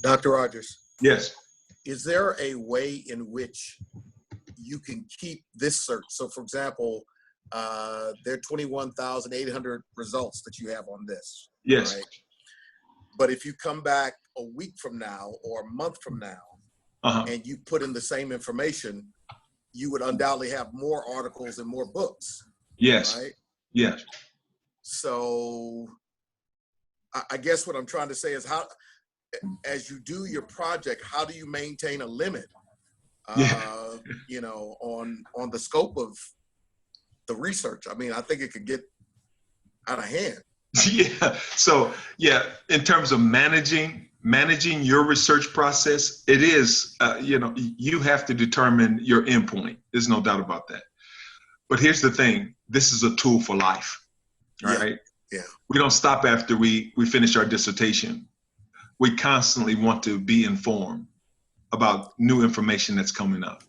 Dr. Rogers.
Yes.
Is there a way in which you can keep this search? So for example, there are 21,800 results that you have on this.
Yes.
Right? But if you come back a week from now or a month from now, and you put in the same information, you would undoubtedly have more articles and more books.
Yes.
Right?
Yes.
So I guess what I'm trying to say is, how, as you do your project, how do you maintain a limit, on the scope of the research? I mean, I think it could get out of hand.
Yeah. So in terms of managing your research process, it is, you have to determine your endpoint. There's no doubt about that. But here's the thing: this is a tool for life, right?
Yeah.
We don't stop after we finish our dissertation. We constantly want to be informed about new information that's coming up.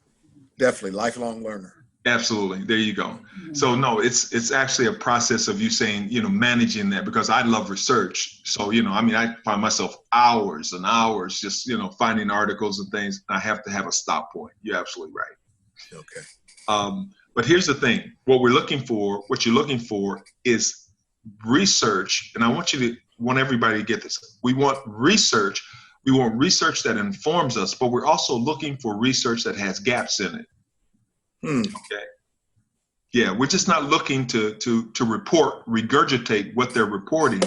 Definitely, lifelong learner.
Absolutely. There you go. So no, it's actually a process of you saying, managing that, because I love research. So, I find myself hours and hours just, finding articles and things. And I have to have a stop point. You're absolutely right.
Okay.
But here's the thing: what you're looking for is research. And I want everybody to get this. We want research that informs us, but we're also looking for research that has gaps in it. Okay. Yeah, we're just not looking to regurgitate what they're reporting,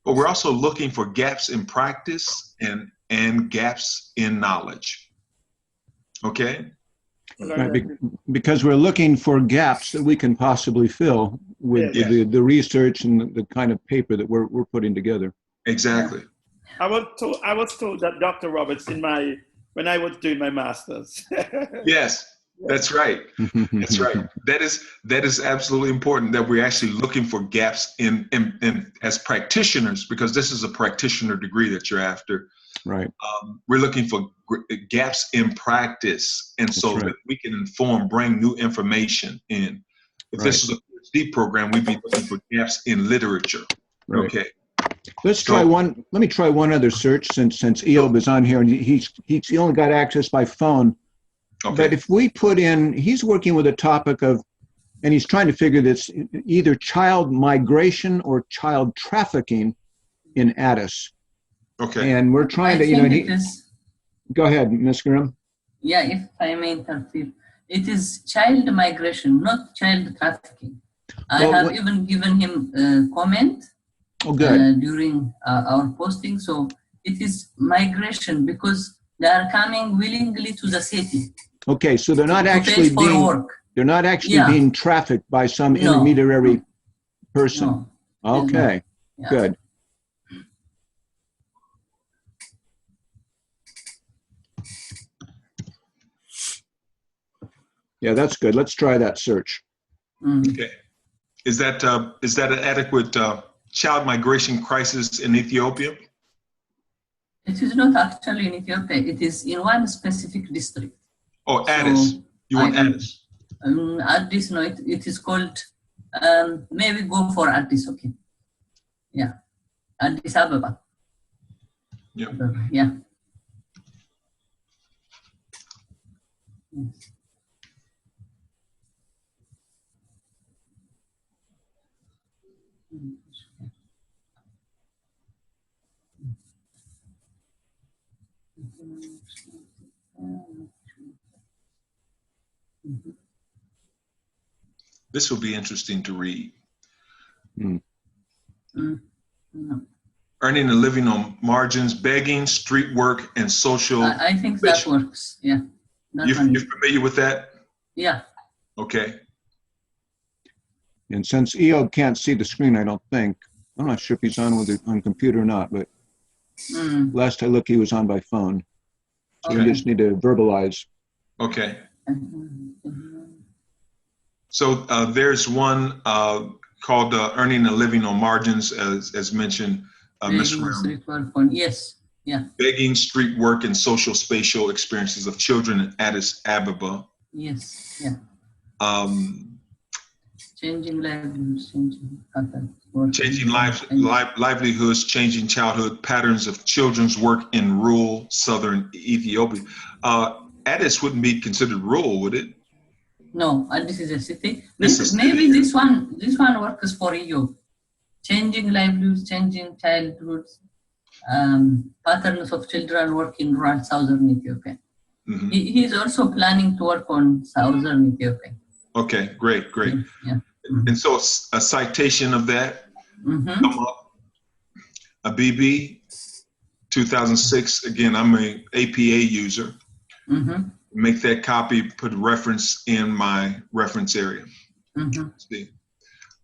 but we're also looking for gaps in practice and gaps in knowledge. Okay.
Right, because we're looking for gaps that we can possibly fill with the research and the kind of paper that we're putting together.
Exactly.
I was told that Dr. Roberts when I was doing my master's.
Yes, that's right. That's right. That is absolutely important, that we're actually looking for gaps in as practitioners, because this is a practitioner degree that you're after.
Right.
We're looking for gaps in practice, and so that we can bring new information in. If this is a PhD program, we'd be looking for gaps in literature. Right. Okay.
Let me try one other search since Eob is on here, and he only got access by phone. Okay. But if we put in, he's working with a topic of, and he's trying to figure this, either child migration or child trafficking in Addis.
Okay.
And we're trying go ahead, Ms. Graham.
Yeah, if I may interfere. It is child migration, not child trafficking. I have even given him a comment during our posting. So it is migration, because They are coming willingly to the city.
Okay, so they're not
to
actually
pay for work.
they're not actually
Yeah.
being trafficked by some
No.
intermediary person.
No.
Okay,
Yeah.
good. Yeah, that's good. Let's try that search.
Okay. Is that an adequate child migration crisis in Ethiopia?
It is not actually in Ethiopia. It is in one specific district.
Oh, Addis. You want Addis?
Addis, no, it is called, maybe go for Addis, okay. Yeah. Addis Ababa.
Yeah.
Yeah. Yes.
This will be interesting to read. Earning a living on margins, begging, street work, and social.
I think that works. Yeah.
You're familiar with that?
Yeah.
Okay.
And since EO can't see the screen, I don't think, I'm not sure if he's on on computer or not, but last I looked, he was on by phone. So we just need to verbalize.
Okay. So there's one called Earning a Living on Margins, as mentioned, Ms. Ram.
Yes. Yeah.
Begging, street work, and social spatial experiences of children in Addis Ababa.
Yes. Yeah.
Changing livelihoods, changing childhood patterns of children's work in rural southern Ethiopia. Addis wouldn't be considered rural, would it?
No, Addis is a city. Maybe this one works for you. Changing livelihoods, changing childhoods, patterns of children work in rural southern Ethiopia.
Mm-hmm.
He's also planning to work on southern Ethiopia.
Okay, great.
Yeah.
And so a citation of that come up. A BB 2006. Again, I'm an APA user. Make that copy, put reference in my reference area. See.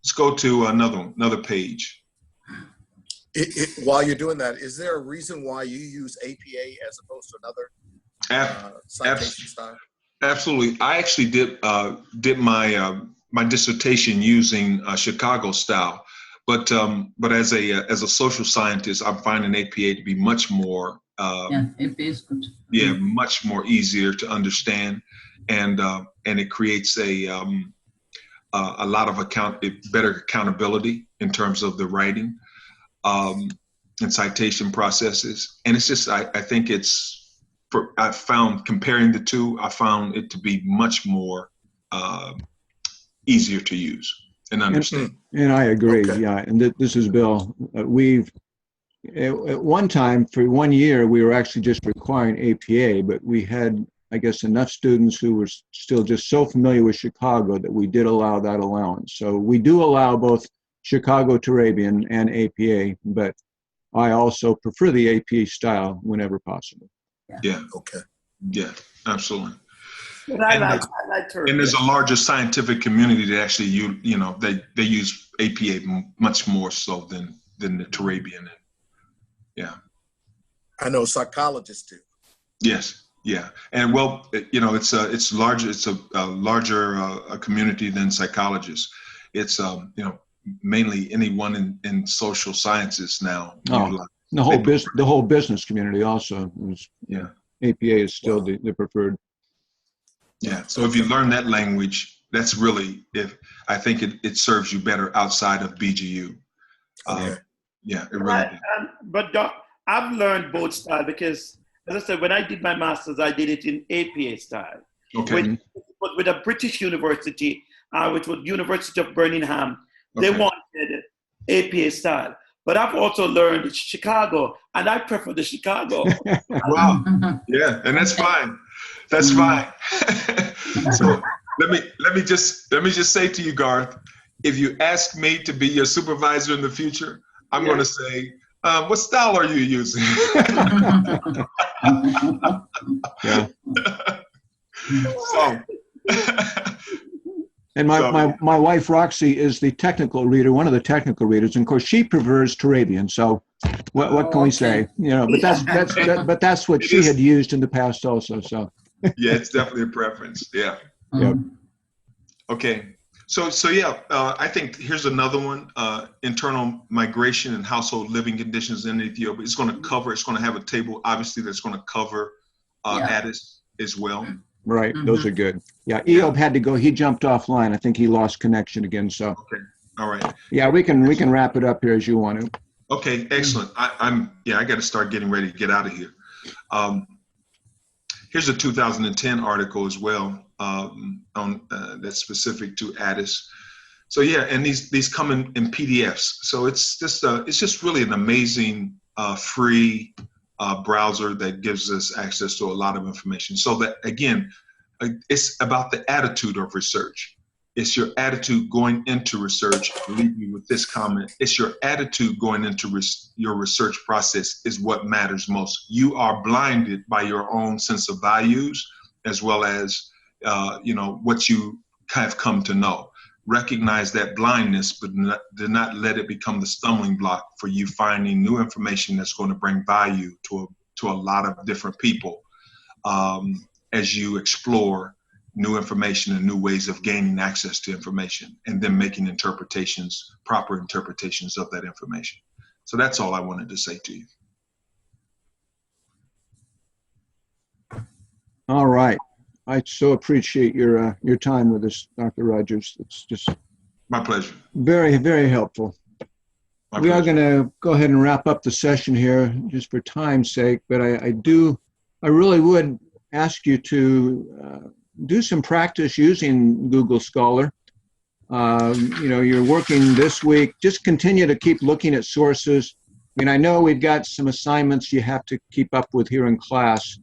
Let's go to another page.
While you're doing that, is there a reason why you use APA as opposed to another citation style?
Absolutely. I actually did my dissertation using Chicago style, but as a social scientist, I'm finding APA to be much more
APA is good.
Yeah, much more easier to understand, and it creates a lot of better accountability in terms of the writing and citation processes. And it's just I think I found comparing the two, I found it to be much more easier to use and understand.
And I agree.
Okay.
Yeah. And this is Bill. We've at one time for 1 year we were actually just requiring APA, but we had, I guess, enough students who were still just so familiar with Chicago that we did allow that allowance. So we do allow both Chicago Turabian and APA, but I also prefer the AP style whenever possible.
Yeah.
Okay.
Yeah, absolutely.
And I like her.
And there's a larger scientific community that actually they use APA much more so than the Turabian. Yeah.
I know psychologists do.
Yes. Yeah. And well, it's larger. It's a larger community than psychologists. It's mainly anyone in social sciences now.
The whole business community also is, APA is still the preferred.
Yeah. So if you learn that language, that's really I think it serves you better outside of BGU.
Okay.
Yeah, it really did.
But Doc, I've learned both styles because, as I said, when I did my master's, I did it in APA style.
Okay.
With a British university, which was University of Birmingham. They wanted APA style. But I've also learned Chicago, and I prefer the Chicago.
Wow. Yeah, and that's fine. That's fine. So let me just say to you, Garth, if you ask me to be your supervisor in the future, I'm going to say, what style are you using?
Yeah.
So,
And my wife Roxy is the technical reader, one of the technical readers, and of course she prefers Turabian. So, what can we say? You know, but that's what she had used in the past also. So.
Yeah, it's definitely a preference. Yeah.
Yeah.
Okay. So yeah, I think here's another one: internal migration and household living conditions in Ethiopia. It's going to have a table, obviously, that's going to cover Addis as well.
Right. Those are good. Yeah. Eob had to go. He jumped offline. I think he lost connection again. So.
Okay. All right.
Yeah, we can wrap it up here as you want to.
Okay. Excellent. I got to start getting ready to get out of here. Here's a 2010 article as well on that's specific to Addis. So yeah, and these come in PDFs. So it's just really an amazing free browser that gives us access to a lot of information. So that again, it's about the attitude of research. It's your attitude going into research. I'll leave you with this comment. It's your attitude going into your research process is what matters most. You are blinded by your own sense of values as well as what you have come to know. Recognize that blindness, but do not let it become the stumbling block for you finding new information that's going to bring value to a lot of different people as you explore new information and new ways of gaining access to information, and then making proper interpretations of that information. So that's all I wanted to say to you.
All right. I so appreciate your time with us, Dr. Rogers. It's just
my pleasure.
Very, very helpful. We are going to go ahead and wrap up the session here just for time's sake, but I really would ask you to do some practice using Google Scholar. You're working this week. Just continue to keep looking at sources. I mean, I know we've got some assignments you have to keep up with here in class.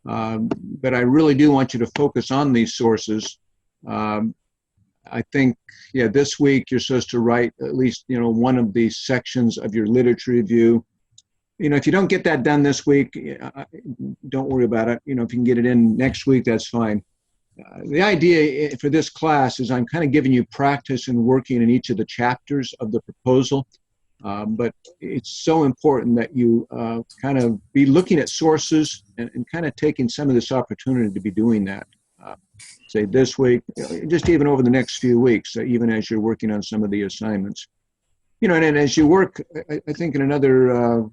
But I really do want you to focus on these sources. I think, this week you're supposed to write at least, one of these sections of your literature review. If you don't get that done this week, don't worry about it. If you can get it in next week, that's fine. The idea for this class is I'm kind of giving you practice and working in each of the chapters of the proposal. But it's so important that you kind of be looking at sources and kind of taking some of this opportunity to be doing that. Say this week, just even over the next few weeks, even as you're working on some of the assignments. And as you work, I think in another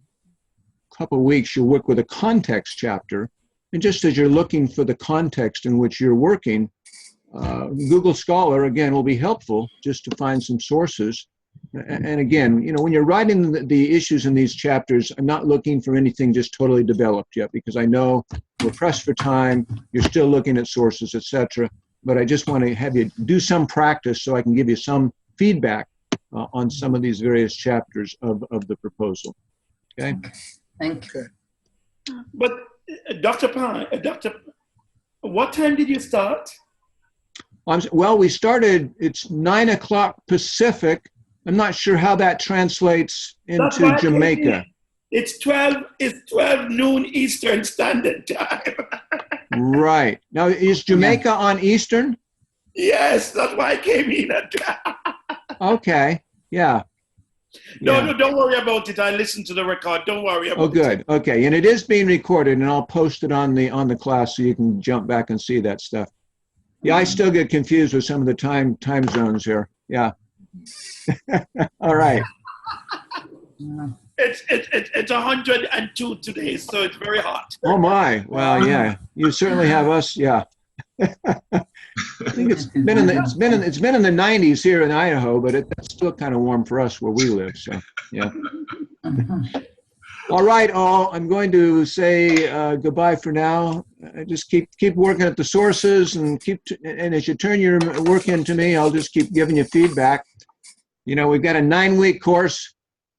couple of weeks, you'll work with a context chapter. And just as you're looking for the context in which you're working, Google Scholar, again, will be helpful just to find some sources. And again, when you're writing the issues in these chapters, I'm not looking for anything just totally developed yet, because I know we're pressed for time, you're still looking at sources, etc. But I just want to have you do some practice so I can give you some feedback on some of these various chapters of the proposal. Okay?
Thank you.
But Dr. Pine, what time did you start?
Well, we started, it's 9 o'clock Pacific. I'm not sure how that translates into Jamaica.
It's 12 noon Eastern Standard Time.
Right. Now, is Jamaica on Eastern?
Yes, that's why I came in.
Okay. Yeah.
No, don't worry about it. I listened to the record. Don't worry about it.
Oh, good. Okay. And it is being recorded, and I'll post it on the class so you can jump back and see that stuff. Yeah, I still get confused with some of the time zones here. Yeah. All right.
It's 102 today, so it's very hot.
Oh my! Well, yeah, you certainly have us. Yeah. I think it's been in the 90s here in Idaho, but it's still kind of warm for us where we live. So yeah. All right, all. I'm going to say goodbye for now. Just keep working at the sources, and and as you turn your work into me, I'll just keep giving you feedback. We've got a 9-week course,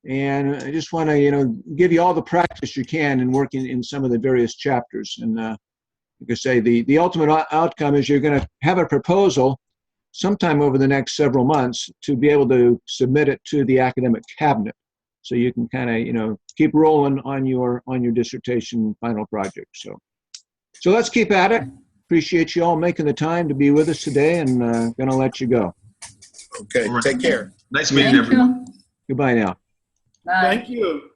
and I just want to, give you all the practice you can in working in some of the various chapters. And like I say, the ultimate outcome is you're going to have a proposal sometime over the next several months to be able to submit it to the academic cabinet. so you can kind of, keep rolling on your dissertation final project. So let's keep at it. Appreciate you all making the time to be with us today, and gonna let you go.
Okay,
All right.
take care.
Nice meeting
Thank
everyone.
you.
Goodbye now.
Bye.
Thank you.